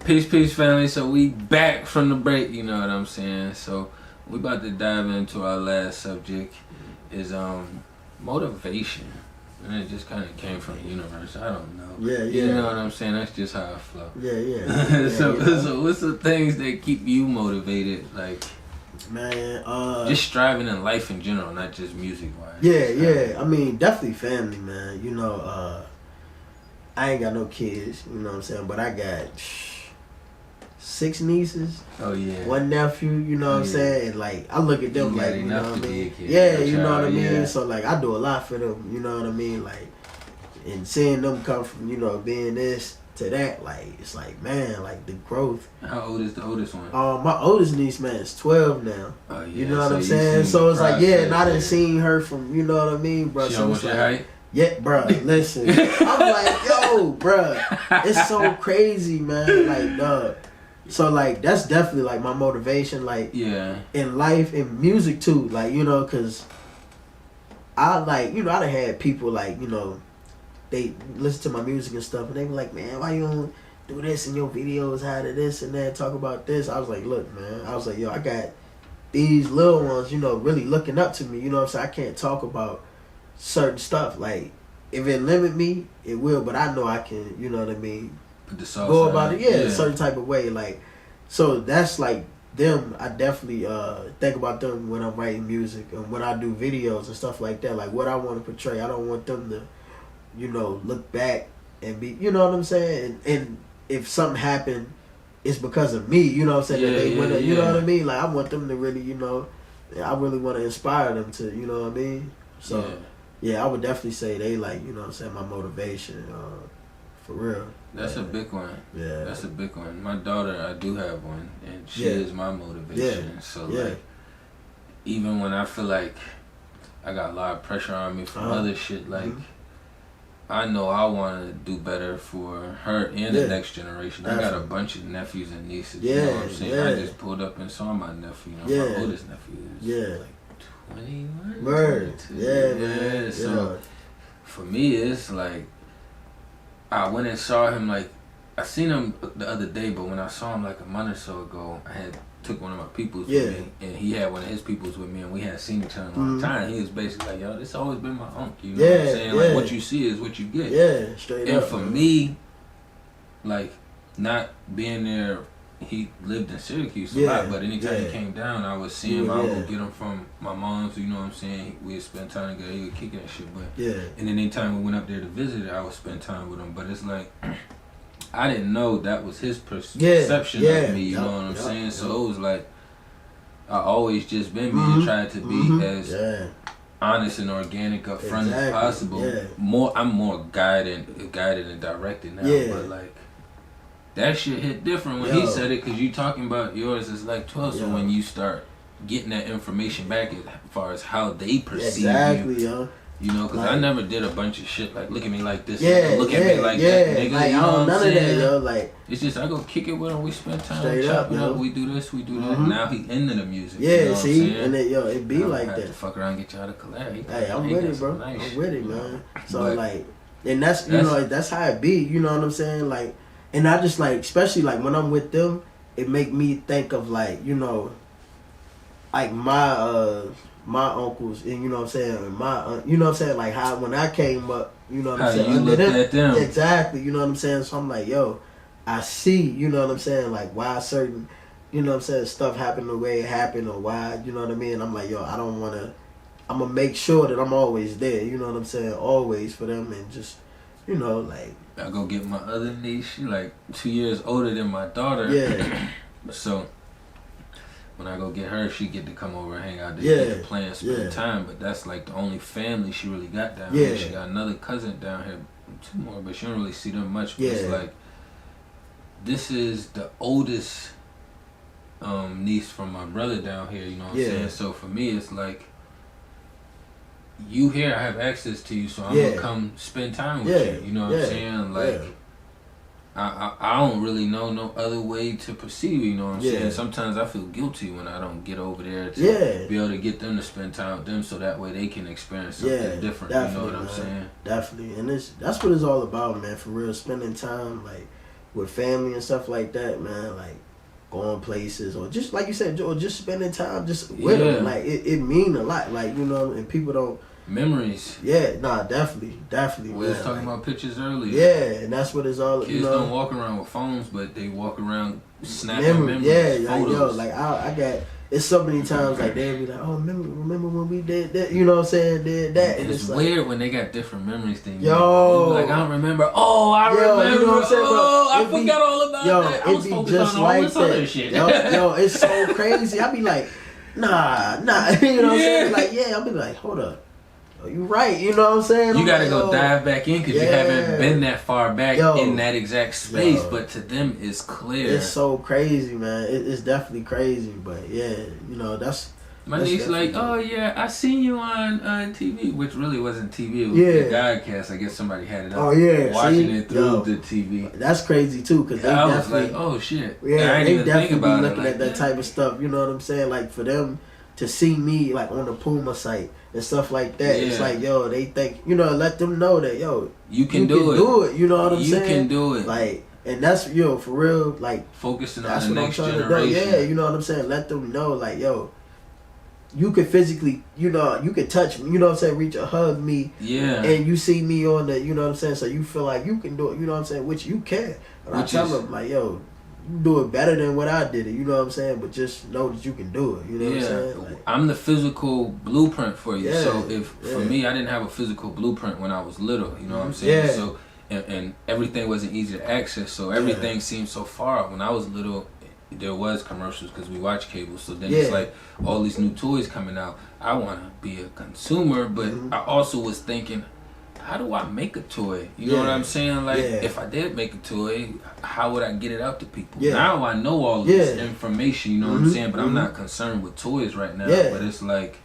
Peace, family. So we back from the break, you know what I'm saying? So we about to dive into our last subject is motivation. And it just kind of came from the universe. I don't know. Yeah. You know what I'm saying? That's just how I flow. Yeah. So what's the things that keep you motivated? Like, man, just striving in life in general, not just music wise. Yeah. I mean, definitely family, man. You know, I ain't got no kids, you know what I'm saying? But I got 6 nieces. Oh yeah. 1 nephew, you know what I'm saying? And like, I look at them You got like, you know enough what I to be a mean? kid. Yeah, Your you know what I child, mean? yeah. So like, I do a lot for them, you know what I mean? Like, and seeing them come from, you know, being this to that, like, it's like, man, like the growth. How old is the oldest one? My oldest niece, man, is 12 now. Oh yeah. You know what so I'm you saying? seen So the it's like, process, yeah, and I done seen her from, you know what I mean, bro? She So almost it's your like, height? yeah, bro, listen. I'm like, yo, bro, it's so crazy, man. Like, dog. So, like, that's definitely, like, my motivation, like, Yeah. in life, in music, too. Like, you know, because I, like, you know, I done had people, like, you know, they listen to my music and stuff, and they be like, man, why you don't do this in your videos, how to this and that, talk about this? I was like, look, man, I was like, yo, I got these little ones, you know, really looking up to me, you know what I'm saying? I can't talk about certain stuff. Like, if it limit me, it will, but I know I can, you know what I mean, Put the sauce go on about it, a certain type of way. Like, so that's like them. I definitely think about them when I'm writing music and when I do videos and stuff like that. Like, what I want to portray. I don't want them to, you know, look back and be, you know what I'm saying? And if something happened, it's because of me, you know what I'm saying? That they went, you know what I mean? Like, I want them to really, you know, I really want to inspire them to, you know what I mean? So, yeah, I would definitely say they, like, you know what I'm saying, my motivation, for real. That's a big one. Yeah. That's a big one. My daughter, I do have one, and she is my motivation. Yeah. So, like, even when I feel like I got a lot of pressure on me from other shit, like, I know I want to do better for her and the next generation. I got a bunch of nephews and nieces, you know what I'm saying? I just pulled up and saw my nephew, you know, my oldest nephew is like 21. Word. 22. Yeah, man. So, for me, it's like, I went and saw him, like, I seen him the other day, but when I saw him like a month or so ago, I had took one of my peoples with me, and he had one of his peoples with me, and we had seen each other a long time. He was basically like, yo, this always been my uncle, you know what I'm saying? Like, what you see is what you get. Yeah, straight and up. And for me, like, not being there, he lived in Syracuse a lot, but anytime he came down, I would see him. I would go get him from my mom's, you know what I'm saying? We'd spend time together, he would kick that shit, but and then anytime we went up there to visit, I would spend time with him. But it's like, I didn't know that was his perception of me, you know what I'm saying? So it was like, I always just been me and tried to be as honest and organic up front as possible. I'm more guided and directed now, but like, that shit hit different when he said it, because you talking about yours is like 12, so when you start getting that information back as far as how they perceive you, You know, because like, I never did a bunch of shit like look at me like this, yeah, look at me like that, nigga. Like, you know none of that, yo. Like, it's just I go kick it with him. We spend time chopping up. We do this, we do that. Now he into the music. Yeah, you know see, and it, it be like that. To fuck around and get y'all to collab. Hey, I'm with it, bro. Nice I'm with it, man. So like, and that's you know that's how it be. You know what I'm saying? Like, and I just like, especially like when I'm with them, it make me think of like like my uncles and you know what I'm saying, and my you know what I'm saying, like how when I came up, you know what I'm saying, you looked at them. Exactly, you know what I'm saying. So I'm like, yo, I see, you know what I'm saying, like why certain, you know what I'm saying, stuff happened the way it happened or why, you know what I mean. I'm like, yo, I don't want to. I'm gonna make sure that I'm always there, you know what I'm saying, always for them, and just, you know, like I go get my other niece. She like 2 years older than my daughter. Yeah. So when I go get her, she get to come over and hang out. Get to play and spend time. But that's like the only family she really got down here. She got another cousin down here, 2 more, but she don't really see them much. But it's like this is the oldest niece from my brother down here. You know what I'm saying? So for me, it's like you here, I have access to you, so I'm gonna come spend time with you. You know what I'm saying? Like. I don't really know no other way to proceed, you know what I'm saying? Sometimes I feel guilty when I don't get over there to be able to get them to spend time with them so that way they can experience something different, you know what I'm saying? Definitely, and that's what it's all about, man, for real, spending time, like, with family and stuff like that, man, like, going places, or just, like you said, or just spending time just with them, like, it mean a lot, like, you know, and people don't, memories. Yeah, nah, definitely. We was talking about pictures earlier. Yeah, and that's what it's all. Kids don't walk around with phones, but they walk around snapping memories. Yeah, like yo, like I got. It's so many times like they'll be like, oh, remember when we did that? You know what I'm saying? Did that? And it's like, weird when they got different memories than you. Yo, like I don't remember. Oh, I remember. You know what I'm saying, bro? I forgot all about that. I was focused on all this other shit. Yo, it's so crazy. I be like, nah. You know what I'm saying? Like, I'll be like, hold up. You right, you know what I'm saying? You gotta go dive back in because you haven't been that far back in that exact space. But to them, it's clear. It's so crazy, man. It's definitely crazy. But yeah, you know that's. My niece like, oh yeah, I seen you on TV, which really wasn't TV. It was the Godcast. I guess somebody had it up. Oh yeah, watching it through the TV. That's crazy too, because I was like, oh shit. Yeah, I didn't they even definitely think about be looking at that like type of stuff. You know what I'm saying? Like for them to see me like on the Puma site and stuff like that, it's like, yo, they think, you know, let them know that, yo, you can do it. You know what I'm saying? You can do it. Like, and that's, yo, for real, like, focusing on the next generation. Yeah, you know what I'm saying? Let them know, like, yo, you could physically, you know, you could touch me, you know what I'm saying, reach or hug me. Yeah. And you see me on the, you know what I'm saying, so you feel like you can do it, you know what I'm saying, which you can. But I tell them, like, yo, you do it better than what I did it, you know what I'm saying? But just know that you can do it, you know what I'm saying? Like, I'm the physical blueprint for you. So for me, I didn't have a physical blueprint when I was little, you know what I'm saying? Yeah. So and everything wasn't easy to access, so everything seemed so far. When I was little, there was commercials because we watch cable, so then it's like all these new toys coming out. I want to be a consumer, but I also was thinking, how do I make a toy? You know what I'm saying? Like, if I did make a toy, how would I get it out to people? Now I know all this information, you know what I'm saying? But I'm not concerned with toys right now. But it's like,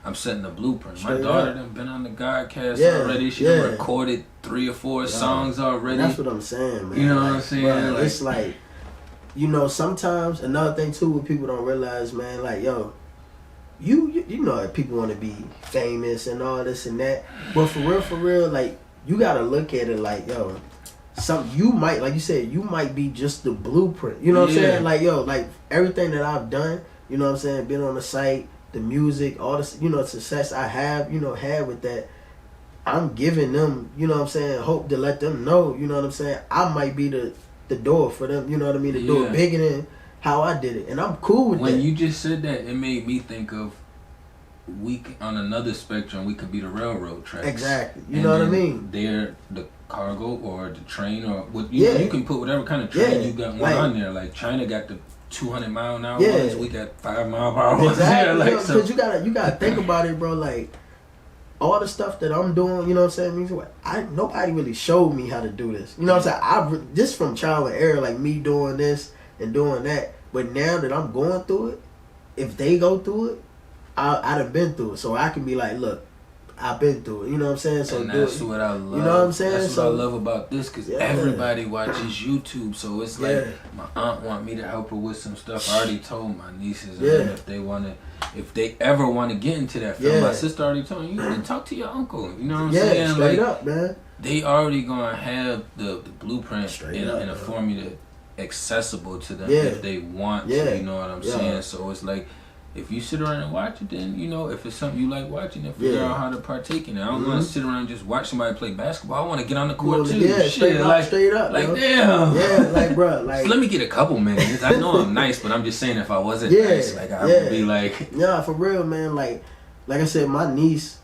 I'm setting a blueprint. My daughter done been on the Godcast already. She done recorded 3 or 4 songs already. That's what I'm saying, man. You know what I'm saying? Bro, like, it's like, you know, sometimes, another thing too, what people don't realize, man, like, yo, you know that people want to be famous and all this and that, but for real, like, you gotta look at it like, yo, you might, like you said, you might be just the blueprint. You know what I'm saying? Like, yo, like everything that I've done, you know what I'm saying, been on the site, the music, all this, you know, success I have, you know, had with that, I'm giving them, you know what I'm saying, hope to let them know, you know what I'm saying, I might be the door for them, you know what I mean, to do it bigger than how I did it, and I'm cool with that. When you just said that, it made me think of on another spectrum, we could be the railroad tracks. Exactly. You know what I mean? They're the cargo or the train or what you can put whatever kind of train you got one on there. Like China got the 200-mile-an-hour ones, we got 5-mile-per-hour ones. Exactly. Because you gotta think about it, bro. Like all the stuff that I'm doing, you know what I'm saying? Nobody really showed me how to do this. You know what I'm saying? This from trial and error, like me doing this and doing that. But now that I'm going through it, if they go through it, I'd have been through it. So I can be like, look, I've been through it. You know what I'm saying? So and that's what I love. You know what I'm saying? That's what I love about this, because everybody watches YouTube. So it's like my aunt want me to help her with some stuff. I already told my nieces and them if they ever want to get into that film. My sister already told me, you can talk to your uncle. You know what I'm saying? Straight up, man. They already gonna have the blueprint in a formula accessible to them if they want to. You know what I'm saying? So it's like, if you sit around and watch it, then, you know, if it's something you like watching, then figure out how to partake in it. I don't want to sit around and just watch somebody play basketball. I want to get on the court too. Yeah, straight up. Like, damn. Yeah, like, bro. Like, let me get a couple minutes. I know I'm nice, but I'm just saying, if I wasn't nice, like, I would be like... Yeah, for real, man. Like I said, my niece,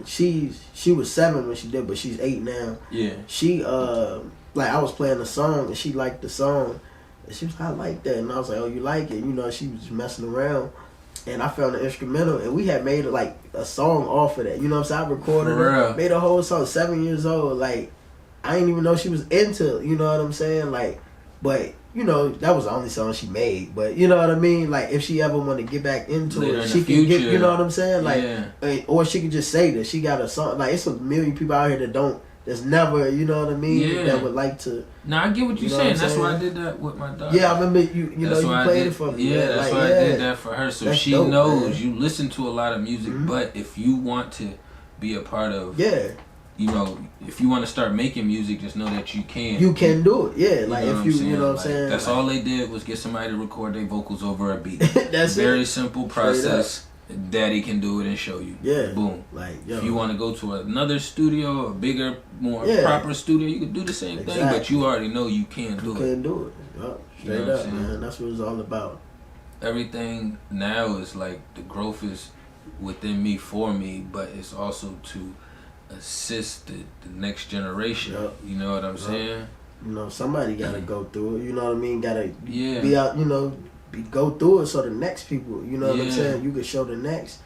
she was 7 when she did, but she's 8 now. Yeah. She, like, I was playing the song, and she liked the song. And she was like, I like that. And I was like, oh, you like it? You know, she was just messing around. And I found the instrumental, and we had made like a song off of that. You know what I'm saying? I recorded it, made a whole song, 7 years old. Like, I didn't even know she was into, you know what I'm saying? Like, but, you know, that was the only song she made. But, you know what I mean? Like, if she ever want to get back into it, she can get, you know what I'm saying? Like, or she can just say that she got a song. Like, it's a million people out here that that's never, you know what I mean? That would like to. Now I get what you're saying. That's why I did that with my daughter. Yeah, I remember you played it for me. Yeah, that's why I did that for her. So she knows, man. You listen to a lot of music, but if you want to be a part of, you know, if you want to start making music, just know that you can. You can do it. Yeah, like if you know what I'm saying. That's all they did was get somebody to record their vocals over a beat. That's very simple process. Daddy can do it and show you. Yeah. Boom. Like, if you want to go to another studio, a bigger, more proper studio, you can do the same thing, but you already know you can do it. You can do it. Yep. Straight up, man. That's what it's all about. Everything now is like, the growth is within me, for me, but it's also to assist the next generation. You know what I'm saying? You know, somebody got to go through it. You know what I mean? Got to be out, you know, go through it so the next people, you know what I'm saying, you can show the next,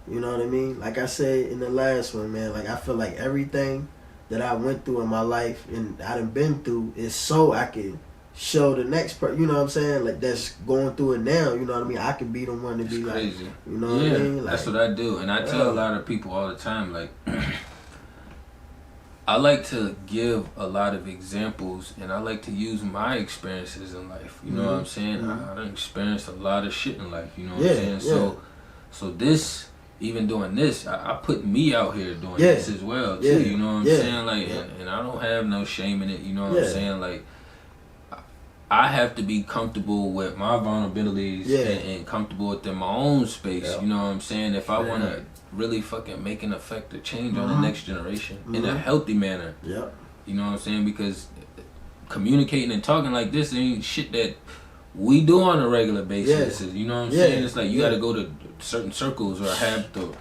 you know what I mean? Like I said in the last one, man, like I feel like everything that I went through in my life and I done been through is so I can show the next person, you know what I'm saying, like that's going through it now, you know what I mean? I can be the one to be crazy. Like, you know what I mean? Like, that's what I do. And I tell a lot of people all the time, like, I like to give a lot of examples, and I like to use my experiences in life. You know what I'm saying? I done experienced a lot of shit in life. You know what I'm saying? So this, even doing this, I put me out here doing this as well too. You know what I'm saying? Like, and I don't have no shame in it. You know what I'm saying? Like, I have to be comfortable with my vulnerabilities and comfortable within my own space. You know what I'm saying? If I want to really fucking make an effect or change on the next generation in a healthy manner. You know what I'm saying? Because communicating and talking like this ain't shit that we do on a regular basis. You know what I'm saying? It's like you got to go to certain circles or have the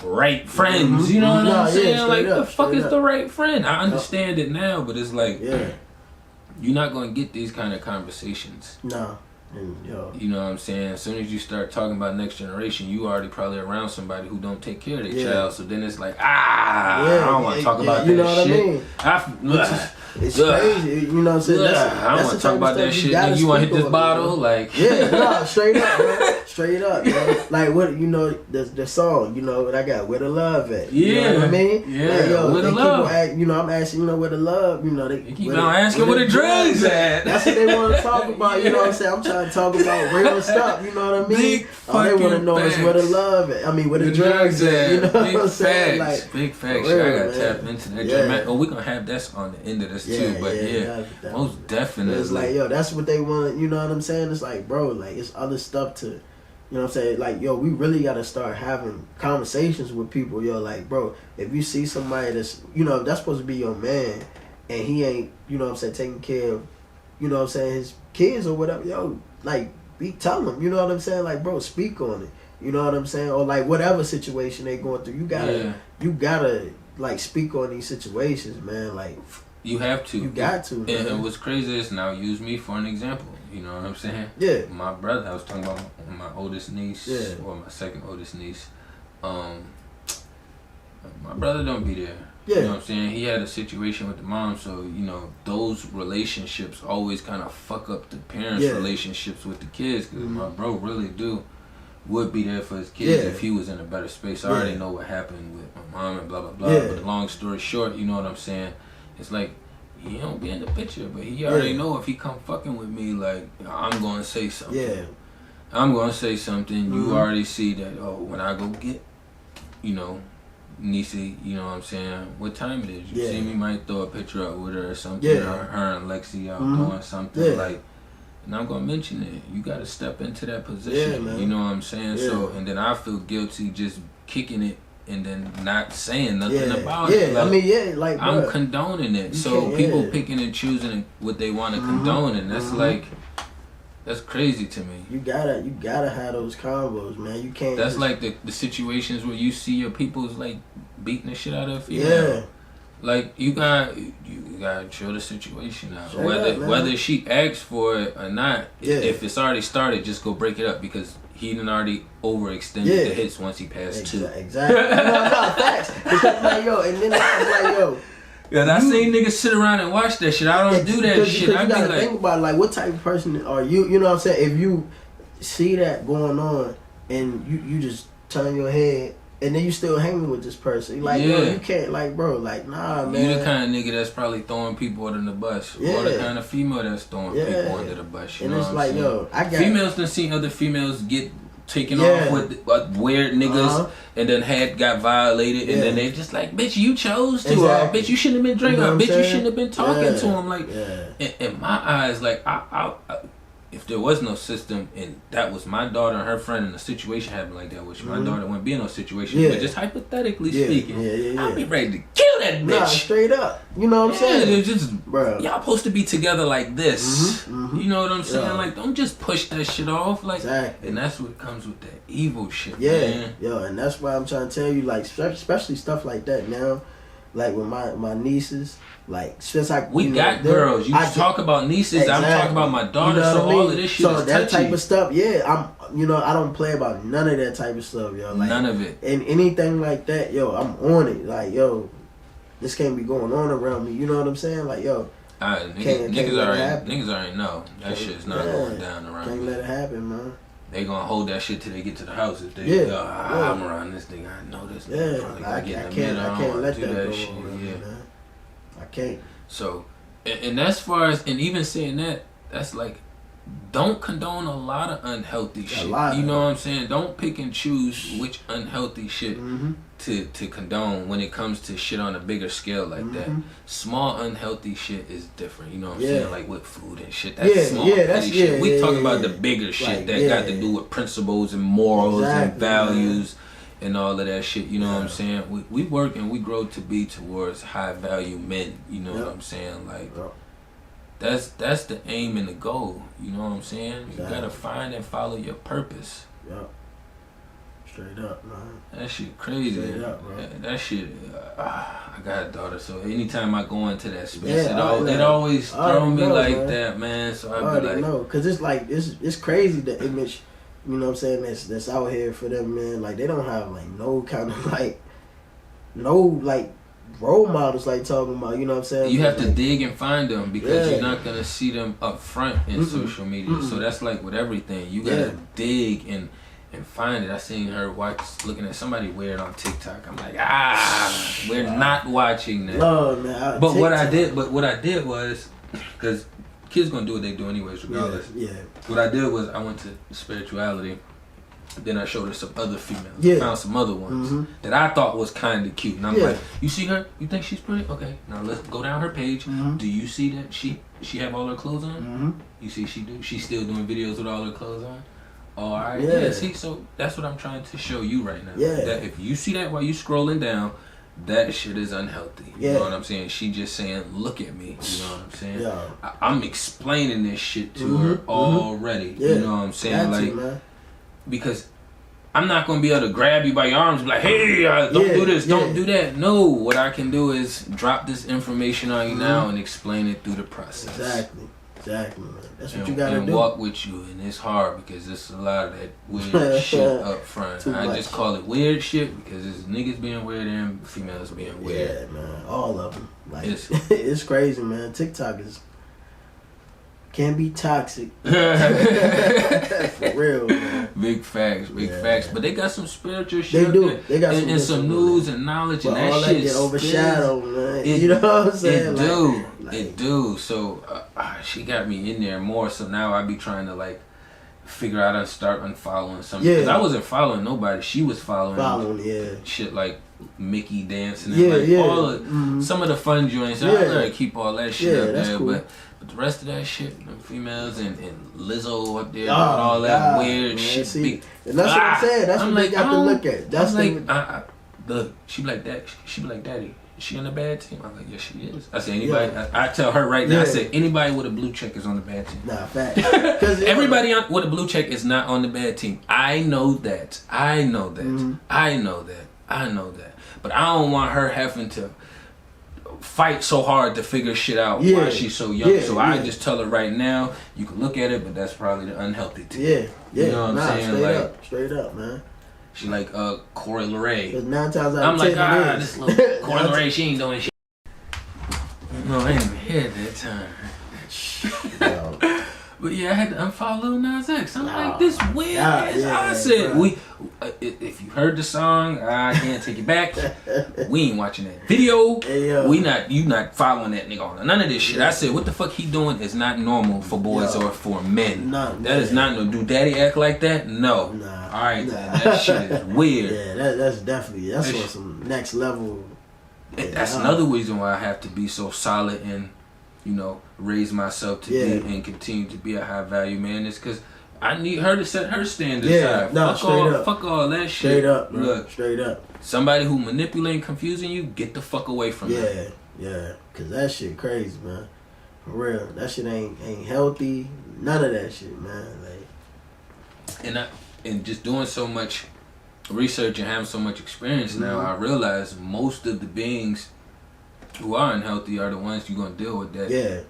right friends. You know what I'm saying? Like, the fuck is the right friend? I understand it now, but it's like, you're not going to get these kind of conversations. No. You know what I'm saying? As soon as you start talking about next generation, you already probably around somebody who don't take care of their child. So then it's like, I don't want to talk about that shit. You know what I mean? It's crazy. You know what I'm saying? I don't want to talk about that shit. You want to hit this bottle? Like, straight up, bro. Straight up, bro. Like, what, you know, the song, you know, what I got, Where the Love At? You know what I mean? Yeah, like, where the love? You know, I'm asking, you know, where the love, you know, they keep on asking where the drugs at. That's what they want to talk about, you know what I'm saying? I'm trying to talk about real stuff, you know what I mean? All they want to know is where the love at. I mean, where the drugs at. You know what I'm saying? Like, big facts. I got to tap into that. Oh, we're going to have that on the end of this too, but most definitely. It's like, yo, that's what they want, you know what I'm saying? It's like, bro, like, it's other stuff to, you know what I'm saying? Like, yo, we really got to start having conversations with people, yo, like, bro, if you see somebody that's, you know, that's supposed to be your man, and he ain't, you know what I'm saying, taking care of, you know what I'm saying, his kids or whatever, yo, like, tell them, you know what I'm saying? Like, bro, speak on it, you know what I'm saying? Or, like, whatever situation they going through, you gotta, like, speak on these situations, man, like. You have to. You got to. And what's crazy is, now use me for an example. You know what I'm saying? Yeah. My brother, I was talking about my oldest niece, or my second oldest niece. My brother don't be there. Yeah. You know what I'm saying? He had a situation with the mom, so, you know, those relationships always kind of fuck up the parents' relationships with the kids, because my bro really do would be there for his kids Yeah. if he was in a better space. I already know what happened with my mom and blah blah blah. Yeah. But long story short, you know what I'm saying? It's like he don't be in the picture, but he already know if he come fucking with me, like I'm gonna say something. Yeah. I'm gonna say something. Mm-hmm. You already see that. Oh, when I go get, you know, Niecy, you know what I'm saying? What time it is? You see me might throw a picture up with her or something. Yeah. Or her and Lexi out Mm-hmm. doing something like. And I'm gonna mention it. You gotta step into that position. Yeah, man. You know what I'm saying? Yeah. So, and then I feel guilty just kicking it and then not saying nothing Yeah. about it. Yeah, Like, I mean, like, I'm bruh, condoning it. you So can't- people yeah. picking and choosing what they want to Mm-hmm. condone, and that's Mhm. like, that's crazy to me. you gotta have those combos, man. You can't. That's just, like the situations where you see your people's like beating the shit out of you. yeah. Like you gotta chill the situation out. Straight Whether up, man. whether she asks for it or not, Yeah. if it's already started, just go break it up because he done already overextended Yeah. the hits once he passed two. Exactly. no, facts. Because like yo, and then I'm like yo. Yeah, I seen niggas sit around and watch that shit. I don't do that because shit. You I be gotta like, think about like what type of person are you? You know what I'm saying? If you see that going on and you just turn your head and then you still hanging with this person, like yo, Yeah. you can't like bro, like nah, man. you the kind of nigga that's probably throwing people under the bus, or the Yeah. kind of female that's throwing Yeah. people under the bus. You and know it's what like I'm saying? yo, I got Females done seen other females get taken Yeah. off with weird niggas, Uh-huh. and then got violated, and Yeah. then they just like, bitch, you chose to, Exactly. bitch, you shouldn't have been drinking, You know what bitch, I'm you saying? shouldn't have been talking Yeah. to him. Like, yeah. in my eyes, like, I if there was no system and that was my daughter and her friend and the situation happened like that, which my daughter wouldn't be in no situation, Yeah. but just hypothetically Yeah. speaking, Yeah. I'd be ready to kill that Nah, bitch. straight up. You know what I'm Yeah, saying? it's just, Bro. y'all supposed to be together like this. Mhm. You know what I'm saying? Yeah. Like, don't just push that shit off. Like, Exactly. and that's what comes with that evil shit, Yeah, man. yo, and that's why I'm trying to tell you, like, especially stuff like that now, like with my nieces, like since We got girls. You talk about nieces. I'm talking about my daughter. You know so what I mean? all of this shit so is that touchy. type of stuff, I don't play about none of that type of stuff, yo. Like, None of it. And anything like that, yo, I'm on it. Like, yo, this can't be going on around me. You know what I'm saying? Like, yo, Niggas let it already happen. niggas already know that shit's not going down around can't me. let it happen, man. They gonna hold that shit till they get to the house. If they Yeah. I'm around this nigga, I know this Yeah, nigga probably like, gonna I get in the can't middle. I let don't that do go that on, shit. Yeah. man. I can't. So, and as far as, and even saying that, that's like, don't condone a lot of unhealthy shit. You know what I'm saying? Don't pick and choose which unhealthy shit to condone when it comes to shit on a bigger scale like that. Small unhealthy shit is different. You know what I'm saying? Like with food and shit. That's small petty shit. We talk about the bigger shit that got to do with principles and morals and values. And all of that shit, you know what I'm saying? We work and we grow to be towards high value men, you know what I'm saying? Like, that's the aim and the goal, you know what I'm saying? You gotta find and follow your purpose. Yep. Straight up, man. That shit crazy. Straight up, bro. That shit, I got a daughter, so anytime I go into that space, it I always throw me know, like man. that, man. So I I be already like, know, cause it's like it's crazy the image, you know what I'm saying, that's out here for them, man. Like they don't have like no kind of like role models like talking about, you know what I'm saying. you have to like, dig and find them because you're not gonna see them up front in social media. So that's like with everything, you gotta dig and find it. I seen her looking at somebody weird on TikTok. I'm like, we're not watching that. Oh man, But what I did was, because kids gonna do what they do anyways, regardless. Yeah. What I did was I went to spirituality. Then I showed her some other females. Yeah. I found some other ones that I thought was kind of cute. And I'm like, you see her? You think she's pretty? Okay, now let's go down her page. Do you see that she have all her clothes on? You see she do? She's still doing videos with all her clothes on? All right. Yeah. See, so that's what I'm trying to show you right now. Yeah. That if you see that while you scrolling down, that shit is unhealthy. You know what I'm saying? She just saying, look at me. You know what I'm saying? Yeah. I'm explaining this shit to her already. Yeah. You know what I'm saying? Got like, you, man. because I'm not going to be able to grab you by your arms and be like, hey, don't do this, don't do that. No, what I can do is drop this information on you now and explain it through the process. Exactly, man. That's what you got to do. And walk with you, and it's hard because there's a lot of that weird shit up front. I just call it weird shit because it's niggas being weird and females being weird. Yeah, man. All of them. Like, It's it's crazy, man. TikTok is can be toxic. For real, man. Big facts. But they got some spiritual shit. They do. They got and some news and knowledge, but and that shit get overshadowed, man. You know what I'm saying? It do. So she got me in there more. So now I be trying to like figure out how to start unfollowing something. Because I wasn't following nobody. She was following shit like Mickey dancing and all of some of the fun joints. I gotta keep all that shit up there. Cool. But the rest of that shit, the females and Lizzo up there, all that weird shit. See, and that's what I'm saying. That's what they got to look at. That's look, she be like that. She be like, Daddy, is she on the bad team? I'm like, yes, she is. I say anybody. I tell her right now. I say anybody with a blue check is on the bad team. Nah, fact. Everybody with a blue check is not on the bad team. I know that. I know that. But I don't want her having to fight so hard to figure shit out while she's so young. I just tell her right now, you can look at it, but that's probably the unhealthy team. You know what I'm saying? Straight up, man. She like Corey LeRae. 'Cause 9 times out I'm of like, 10 this little Corey LeRae, she ain't doing shit. No, I ain't even here that time. But yeah, I had to unfollow Nas X. I'm like, this weird. I said, if you heard the song, I can't take it back. We ain't watching that video. You not following that nigga on none of this shit. I said, what the fuck he doing is not normal for boys or for men. That is not no. Do daddy act like that? No. All right, that shit is weird. That's definitely on some next level. That's another reason why I have to be so solid and raise myself to be and continue to be a high value man. Is because I need her to set her standards high. Fuck all that shit. Straight up, bro. Look, straight up. Somebody who manipulating, confusing you, get the fuck away from them. Cause that shit crazy, man. For real, that shit ain't healthy. None of that shit, man. Like, and just doing so much research and having so much experience now, I realize most of the beings who are unhealthy are the ones you're gonna deal with that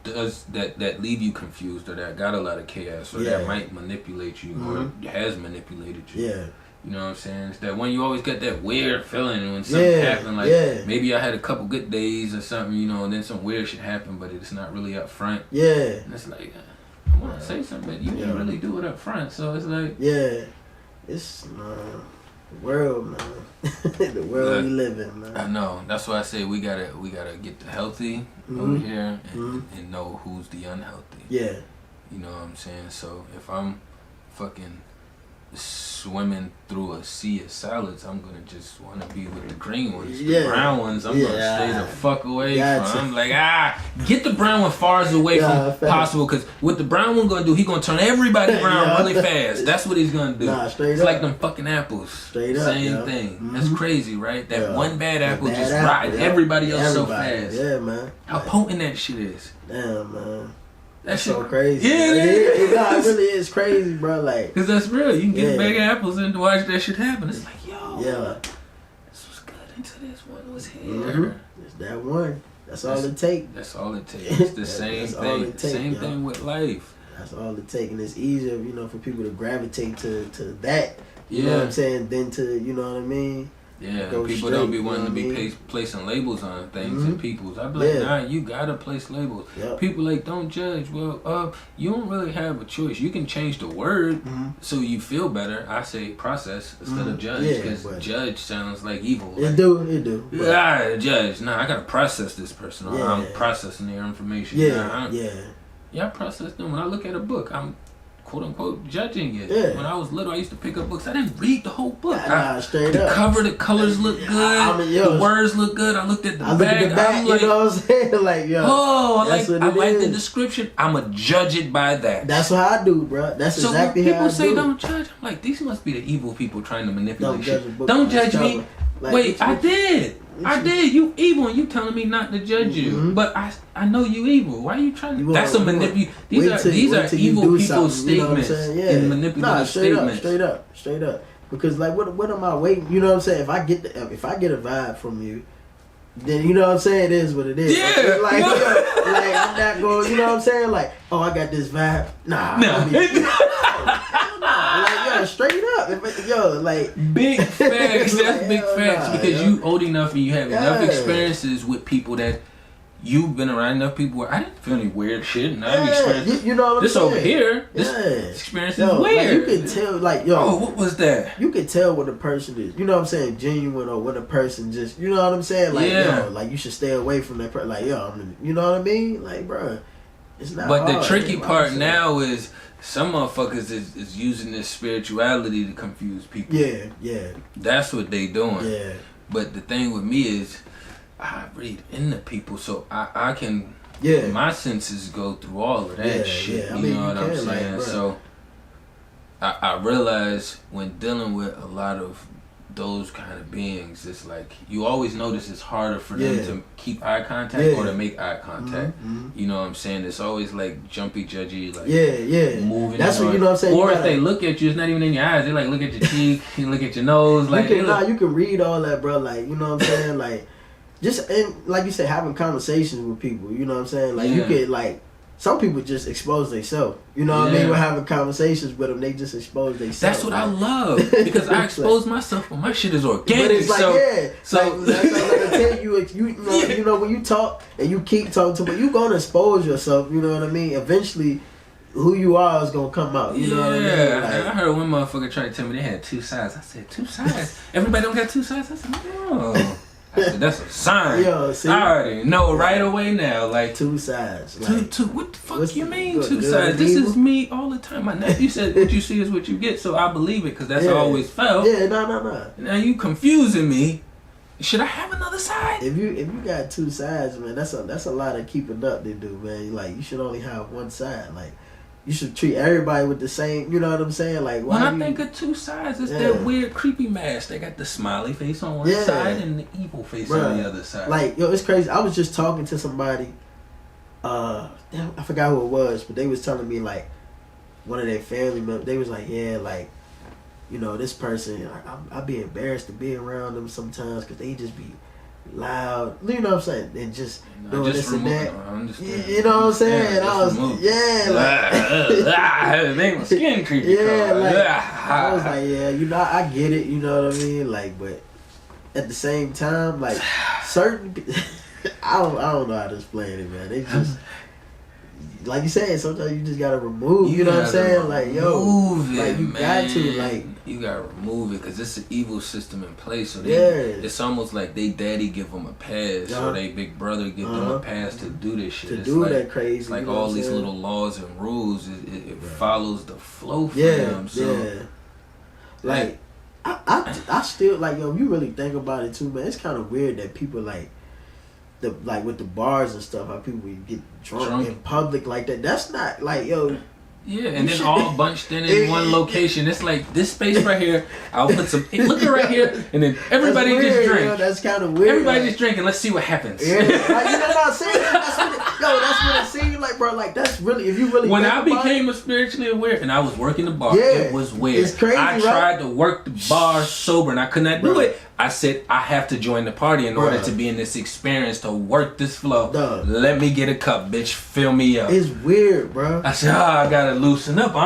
that leave you confused or that got a lot of chaos or that might manipulate you or has manipulated you. You know what I'm saying? It's that when you always get that weird feeling when something happen, like maybe I had a couple good days or something, and then some weird shit happened, but it's not really up front. And it's like, I want to say something, but you didn't really do it up front, so it's like, it's the world, man. The world we live in, man. I know. That's why I say we gotta get the healthy over here and know who's the unhealthy. You know what I'm saying? So if I'm fucking swimming through a sea of salads, I'm gonna just want to be with the green ones. The brown ones, I'm gonna stay the fuck away from. I'm like, get the brown one far as away from possible, because what the brown one gonna do, he gonna turn everybody brown really fast. That's what he's gonna do. It's like them fucking apples. Same thing. That's crazy, right? That one bad apple just riding everybody else so fast. Man. How potent that shit is. Damn, man. That's so crazy. It really is crazy, bro. Like, cause that's real. You can get a bag of apples and watch that shit happen. It's like, yo, this was good until this one was here. It's that one. That's all it takes. That's all it takes. It's the same thing. Same thing with life. That's all it takes, and it's easier, for people to gravitate to that. You know what I'm saying? Than to, you know what I mean? People don't be wanting to be placing labels on things and people's. I be like, nah, you gotta place labels. People like, don't judge. Well, you don't really have a choice. You can change the word so you feel better. I say process instead of judge, because judge sounds like evil. It do. Judge. Nah, I gotta process this person. I'm processing their information. I process them. When I look at a book, I'm quote unquote judging it. When I was little, I used to pick up books. I didn't read the whole book. The cover, the colors look good. The words look good. I looked at the back. I'm like, you know what I'm saying? Like, I like the description. I'ma judge it by that. That's what I do, bro. That's exactly how I do. People say don't judge. I'm like, these must be the evil people trying to manipulate shit. Don't judge me. Wait, I did. You evil and you telling me not to judge you. But I know you evil. Why are you trying to... That's a manipulation. These are evil people's statements. And manipulative statements. Straight up. Because like what am I waiting? You know what I'm saying? If I get a vibe from you, then you know what I'm saying, it is what it is. Like I'm not going, you know what I'm saying? Like, oh, I got this vibe. Nah. Like, straight up. Big facts. That's big facts. Because you old enough and you have enough experiences with people that you've been around enough people where I didn't feel any weird shit, and I've experienced you know what I'm this saying? over here. This experience is weird. Like, you can tell, like, yo. Oh, what was that? You can tell when a person is, you know what I'm saying, genuine, or when a person just, you know what I'm saying, like, yo, like, you should stay away from that person. Like, yo, you know what I mean? Like, bro, it's not. But hard, the tricky part now is some motherfuckers is using this spirituality to confuse people. Yeah. That's what they doing. Yeah. But the thing with me is, I read into people, so I can, my senses go through all of that shit. I mean, you know what I'm like, saying? bro. So I realize when dealing with a lot of those kind of beings, it's like you always notice it's harder for them to keep eye contact or to make eye contact. You know what I'm saying? It's always like jumpy, judgy, like moving. That's what, you know what I'm saying. Or if they look at you, it's not even in your eyes. They like look at your cheek, you look at your nose, like you can read all that, bro. Like, you know what I'm saying, like. Just, and like you said, having conversations with people, you know what I'm saying? Like, you get, like, some people just expose themselves. You know what I mean? We're having conversations with them, they just expose themselves. That's what I love, because I expose myself, but my shit is organic. But it's like, so like, that's what I tell you. You know, when you talk and you keep talking to, but you gonna expose yourself. You know what I mean? Eventually, who you are is gonna come out. You know what I mean? Like, I heard one motherfucker try to tell me they had 2 sides. I said, 2 sides? Everybody don't got 2 sides? I said, no. I said, that's a sign. Yo, see? I already know right away now. Like 2 sides. Like, two. What the fuck you mean 2 sides? This is me all the time. My nephew said, "What you see is what you get." So I believe it because that's how I always felt. Yeah, no. Now you confusing me. Should I have another side? If you got 2 sides, man, that's a lot of keeping up to do, man. Like, you should only have 1 side. Like, you should treat everybody with the same, you know what I'm saying? Like, when I think of 2 sides, it's that weird, creepy mask. They got the smiley face on one side and the evil face on the other side. Like, yo, it's crazy. I was just talking to somebody, damn, I forgot who it was, but they was telling me, like, one of their family members, they was like, yeah, like, you know, this person, I'd be embarrassed to be around them sometimes because they just be loud, you know what I'm saying, and just doing this and that. You know what I'm saying? And I was, like, make my skin creepy. I was like, you know, I get it, you know what I mean, like, but at the same time, like, certain, I don't know how to explain it, man. They just, like you said, sometimes you just gotta remove. You know what I'm saying? Like, yo, like you got to, like, you gotta remove it because it's an evil system in place. So it's almost like they daddy give them a pass, or they big brother give them a pass to do this shit. To it's do like, that crazy. It's like you know all these little laws and rules. It follows the flow for them. So, like, I still, like, yo, if you really think about it too, man, it's kind of weird that people like with the bars and stuff, how people get drunk in public like that. That's not like, yo. Yeah, and then all bunched in one location. It's like this space right here. I'll put some liquor right here, and then everybody just drink. Yo, that's kind of weird. Everybody just drink, and let's see what happens. Yeah, like, you know what I'm saying? That's what it seems like, bro. Like, that's really, if you really. When I became spiritually aware, and I was working the bar, it was weird. It's crazy. I tried to work the bar sober, and I could not do it. I said, I have to join the party in order to be in this experience, to work this flow. Let me get a cup, bitch. Fill me up. It's weird, bro. I said, I gotta loosen up.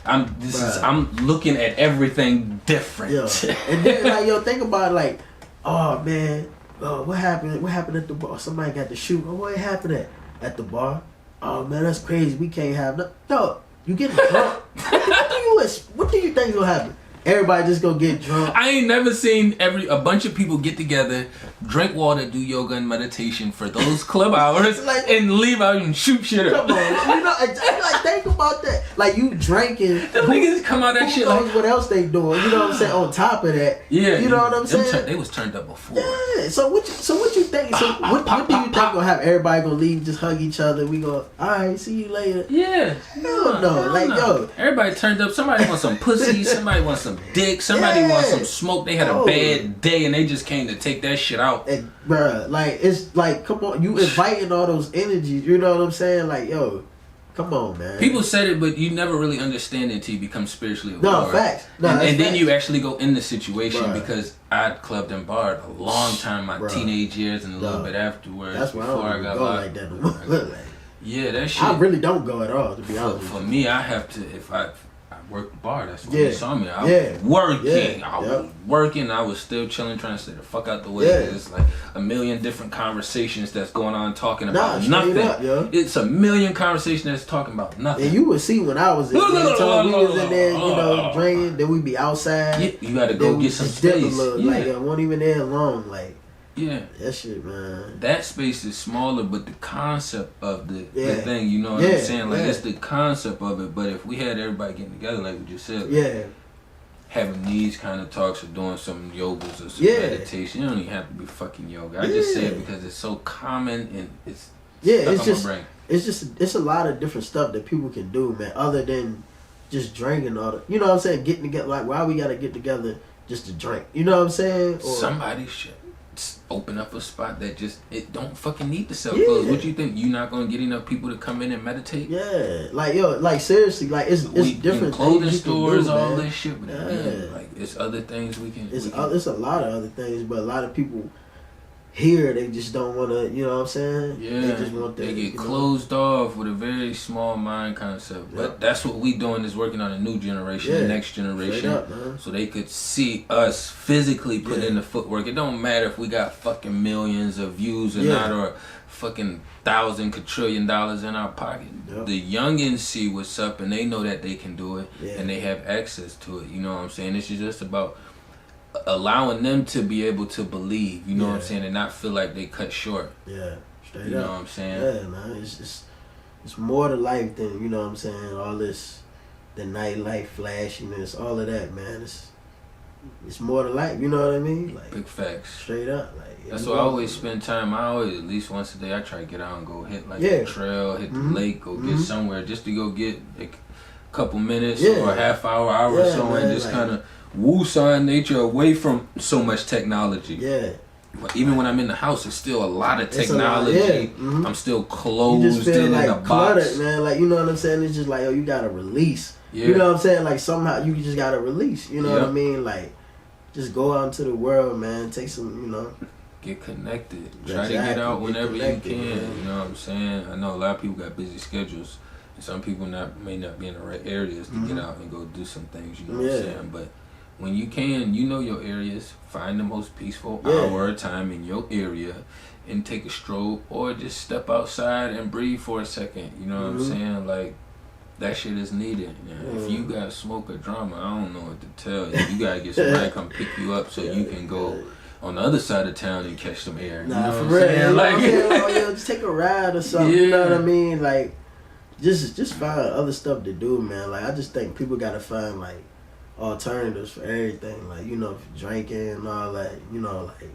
I'm looking at everything different. Yeah. And then, like, yo, think about it, like, oh man, what happened? What happened at the bar? Somebody got to shoot. Oh, what happened at the bar? Oh man, that's crazy. We can't have no. You getting drunk? What do you think will happen? Everybody just gonna get drunk. I ain't never seen a bunch of people get together, drink water, do yoga and meditation for those club hours, like, and leave out and shoot shit up. Come on, you know, like, think about that. Like, you drinking, the niggas come out that shit like what else they doing? You know what I'm saying? On top of that, you know what I'm saying? They was turned up before. Yeah. So what you think? So what do you think gonna have? Everybody gonna leave, just hug each other? We go, all right, see you later. Yeah. Hell no. Like, yo, everybody turned up. Somebody wants some pussy. Somebody wants some dick. Somebody wants some smoke. They had a bad day and they just came to take that shit out. And, bruh, like, it's like, come on, you inviting all those energies. You know what I'm saying? Like, yo, come on, man. People said it, but you never really understand it until you become spiritually aware. No, facts. No, and then you actually go in the situation, because I clubbed and barred a long time, my teenage years and a little bit afterwards. That's why I don't go like that no more. Yeah, that shit. I really don't go at all, to be honest. For me, I have to, if I work the bar. That's when you saw me. I was working. I was working. I was still chilling, trying to stay the fuck out the way. It's like a million different conversations that's going on talking about nothing. It's a million conversations that's talking about nothing. And you would see when I was in there, we was in there, drinking. Then we'd be outside. You got to go get some space. Like I wasn't even there long. Like. Yeah, that shit, man. That space is smaller, but the concept of the thing, you know what I'm saying? Like it's the concept of it. But if we had everybody getting together, like we just said, having these kind of talks or doing some yogas or some meditation, you don't even have to be fucking yoga. I just say it because it's so common and it's stuck on my brain. It's a lot of different stuff that people can do, man. Other than just drinking all the, you know what I'm saying? Getting together, like why we gotta get together just to drink? You know what I'm saying? Or, somebody should open up a spot that just it don't fucking need to sell clothes. What you think? You not gonna get enough people to come in and meditate? Yeah, like seriously, like it's different clothing stores, all this shit. But like it's other things we can. It's a lot of other things, but a lot of people here they just don't want to. You know what I'm saying? Yeah, they just want they get closed off with a very small mind concept. But that's what we doing is working on a new generation, the next generation, so they could see us physically put in the footwork. It don't matter if we got fucking millions of views or not, or fucking $1,000 $1,000,000,000 in our pocket. The youngins see what's up and they know that they can do it and they have access to it. You know what I'm saying? It's just about allowing them to be able to believe, you know what I'm saying, and not feel like they cut short. Yeah, straight you up. know what I'm saying? Yeah, man. It's more to life than, you know what I'm saying, all this, the nightlife flashiness, all of that, man. It's more to life, you know what I mean? Like big facts. Straight up. Like that's why I always spend time. I always, at least once a day, I try to get out and go hit like the trail, hit the lake, go get somewhere just to go get like a couple minutes or a half hour or so, and just kind of woo-sign nature away from so much technology. Yeah. But even when I'm in the house, it's still a lot of technology. I'm still closed, you just feel still like in the cluttered, box. Man. Like, you know what I'm saying? It's just like, you gotta release. You know what I'm saying? Like, somehow you just gotta release. You know what I mean? Like, just go out into the world, man. Take some, get connected. Try to get out whenever you can. Man. You know what I'm saying? I know a lot of people got busy schedules. And some people may not be in the right areas to get out and go do some things. You know what I'm saying? But when you can, you know your areas, find the most peaceful hour or time in your area and take a stroll or just step outside and breathe for a second. You know what I'm saying? Like, that shit is needed. If you got smoke or drama, I don't know what to tell you. You gotta get somebody to come pick you up so you can go on the other side of town and catch some air. You know for what I'm saying? Like, just take a ride or something. You know what I mean? Like, just find other stuff to do, man. Like, I just think people gotta find like alternatives for everything, like, drinking and all that, like,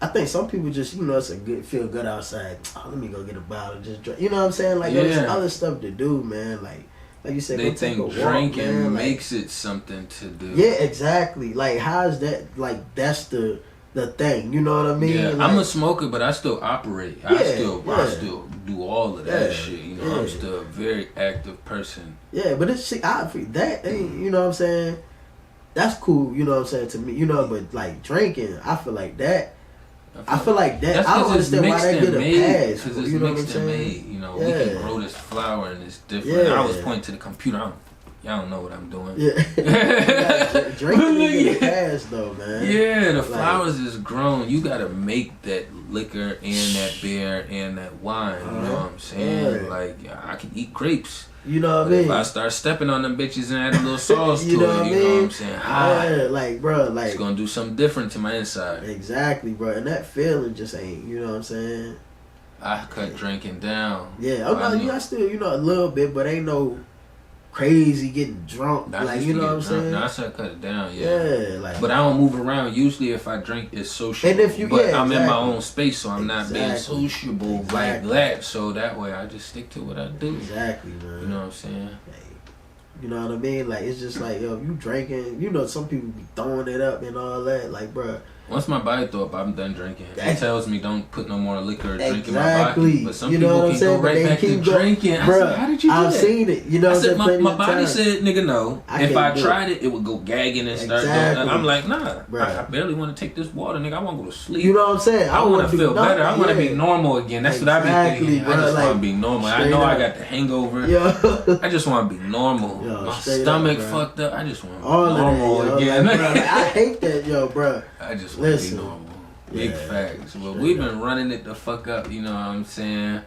I think some people just, it's feel good outside. Oh, let me go get a bottle, just drink. You know what I'm saying? Like, there's other stuff to do, man. Like you said, they think drinking makes it something to do. Yeah, exactly. Like, how is that? Like, that's the thing. You know what I mean? Yeah, like, I'm a smoker, but I still operate. I still do all of that shit. I'm still a very active person. Yeah, but that ain't, you know what I'm saying? That's cool, you know what I'm saying, to me, but like drinking, I feel like that. I don't understand why that get a pass. Because it's mixed and made. We can grow this flower and it's different. I was pointing to the computer. Y'all don't know what I'm doing. Drinking get a pass though, man. Yeah, the flowers is grown. You gotta make that liquor and that beer and that wine. You know what I'm saying? Like, I can eat grapes. You know what I mean? If I start stepping on them bitches and add a little sauce to it, you know what I'm saying? Like, bro, like, it's gonna do something different to my inside. Exactly, bro. And that feeling just ain't, you know what I'm saying? I cut drinking down. Yeah, I still, a little bit, but ain't no crazy getting drunk. Like, you know what I'm saying? No, I said cut it down, but I don't move around. Usually if I drink, it's sociable. And if you, I'm in my own space, so I'm not being sociable like that. So that way I just stick to what I do. Exactly, man. You know what I'm saying? You know what I mean? Like, it's just like, if you drinking, some people be throwing it up and all that. Like, bro. Once my body throw up, I'm done drinking. It tells me don't put no more liquor or drink in my body. But some people can go right back to drinking. I said, how did you do that? I've seen it. You know what I'm saying? My body said, nigga, no. If I tried it, it would go gagging and start going. I'm like, nah. I barely want to take this water, nigga. I want to go to sleep. You know what I'm saying? I want to feel better. I want to be normal again. That's what I be thinking. I just want to be normal. I know I got the hangover. I just want to be normal. Yo, my straight stomach up, fucked up. I just want all normal of that, again. Like, bro, like, I hate that, yo, bro. I just want to be normal. Big Yeah, facts. Well, we've been running it the fuck up, you know what I'm saying?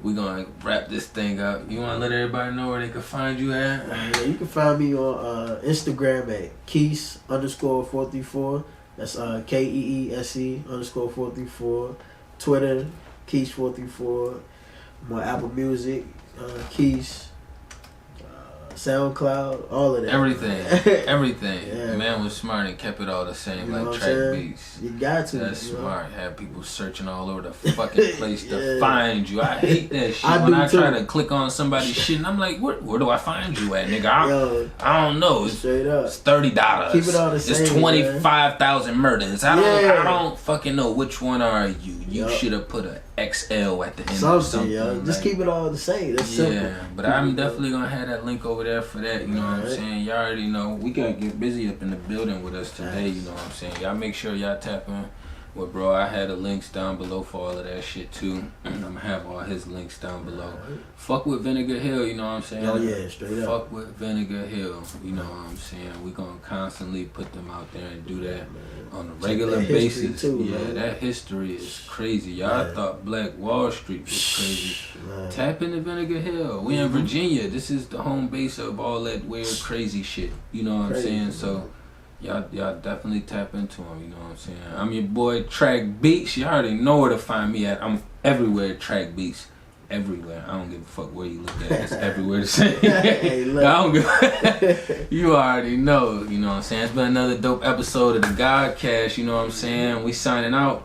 We gonna wrap this thing up. You wanna let everybody know where they can find you at? Yeah, you can find me on Instagram at keese_434. That's KEESE_434. Twitter, keese434. I'm on Apple Music, Keese. SoundCloud, all of that. Everything. Yeah. Man was smart and kept it all the same, You like know what I'm TrakBeatz. You got to. That's you know? smart. Had people searching all over the fucking place to Yeah. find you. I hate that shit. I When do I try too. to click on somebody's shit and I'm like, where do I find you at, nigga? Yo, I don't know. It's straight up. $30. Keep it all the same, It's 25,000 murders. I Yeah. don't fucking know which one are you. You Yup. should have put a XL at the end of something. Yo. Just keep it all the same. That's Yeah, simple. but I'm definitely gonna have that link over there for that. You know what I'm saying? Y'all already know. We gotta get busy up in the building with us today. You know what I'm saying? Y'all make sure y'all tap in with bro. I had the links down below for all of that shit too. I'm gonna have all his links down below. Fuck with Vinegar Hill. You know what I'm saying? Oh yeah, straight up. Fuck with Vinegar Hill. You know what I'm saying? We gonna constantly put them out there and do that on a regular basis. Too, yeah, man. that history is crazy. Y'all thought Black Wall Street was crazy. Man. Tap into Vinegar Hill. We in Virginia. This is the home base of all that weird crazy shit. You know what I'm saying? So y'all definitely tap into them. You know what I'm saying? I'm your boy TrakBeatz. You already know where to find me at. I'm everywhere. TrakBeatz. Everywhere. I don't give a fuck where you look at. It's everywhere the same. Hey, look. I don't give You already know. You know what I'm saying? It's been another dope episode of the Godcast. You know what I'm saying? We signing out.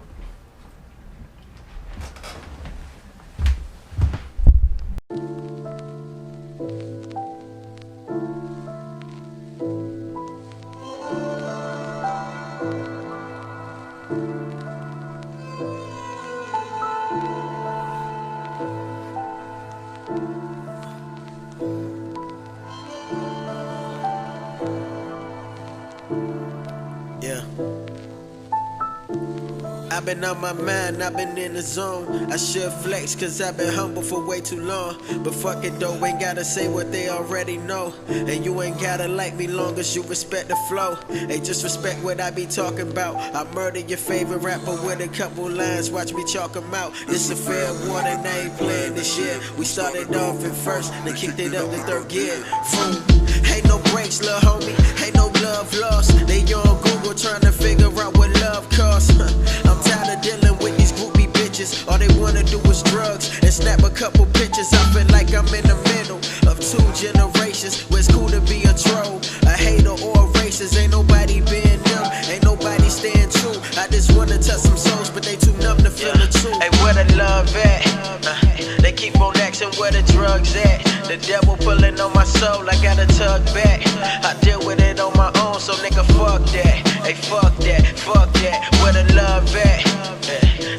Yeah. I've been on my mind, I've been in the zone. I should flex cause I've been humble for way too long. But fuck it though, ain't gotta say what they already know. And you ain't gotta like me long as you respect the flow. Hey, just respect what I be talking about. I murder your favorite rapper with a couple lines, watch me chalk 'em out. It's a fair warning, I ain't playing this year. We started off in first, then kicked it up to third gear. Vroom. Ain't no breaks, lil' homie, ain't no love lost. They on Google trying to figure out what love costs. I'm tired of dealing with these groupie bitches. All they wanna do is drugs and snap a couple pictures. I feel like I'm in the middle of two generations where it's cool to be a troll, a hater or a racist. Ain't nobody being them, ain't nobody staying true. I just wanna touch some souls, but they too numb to feel the truth. Hey, where the love at? They keep on asking where the drugs at. The devil pulling on my soul, I gotta tug back. I deal with it on my own, so nigga fuck that. Hey, fuck that, fuck that. Where the love at?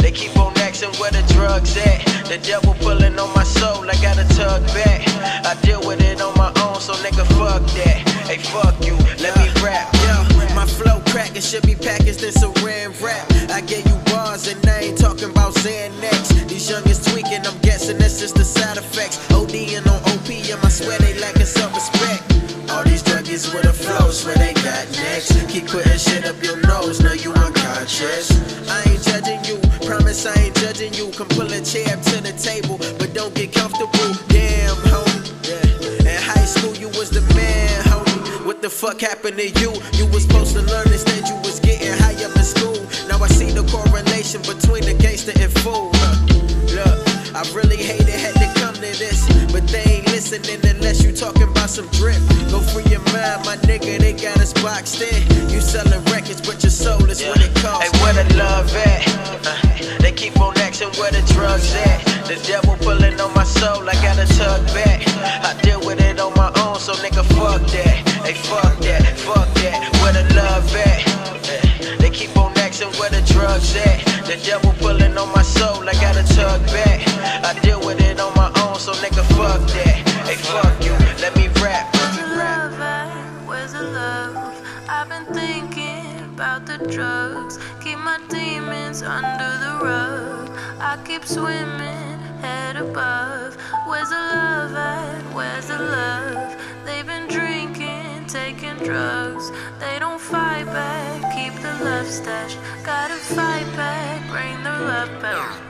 They keep on asking where the drugs at. The devil pulling on my soul, I gotta tug back. I deal with it on my own, so nigga fuck that. Hey, fuck you, let me rap. Yo, my flow crackin' should be packaged in saran wrap. I gave you bars and I ain't talking about Xanax. These youngins tweaking, I'm guessing that's just the side effects. ODing on OPM, I swear they lacking self-respect. All these druggies with a flow, swear they got next. Keep putting shit up your nose, now you unconscious. I ain't judging you, promise I ain't judging you. Come pull a chair up to the table, but don't get comfortable. Damn, homie. Yeah. In high school, you was the man, homie. What the fuck happened to you? You was supposed to learn instead, you was getting high up in school. Now I see the correlation between the gangster and fool. Look, I really hate it, had to come to this. But they ain't listening unless you talking about some drip. Go free your mind, my nigga, they got us boxed in. You selling records, but your soul is what it costs. Hey, where the love at? They keep on asking where the drugs at. The devil pulling on my soul, I gotta tug back. I deal with it on my own, so nigga fuck that. Hey, fuck that, fuck that. Where the love at? They keep on asking where the drugs at. The devil pulling on my soul, I gotta tug back. I deal with it on my own, so nigga fuck that. Hey, fuck you, let me rap. Where's the love at? Where's the love? I've been thinking about the drugs. Keep my demons under the rug. I keep swimming head above. Where's the love at? Where's the love? They've been drinking, taking drugs. They don't fight back, keep the love stash. Gotta fight back, bring the love back.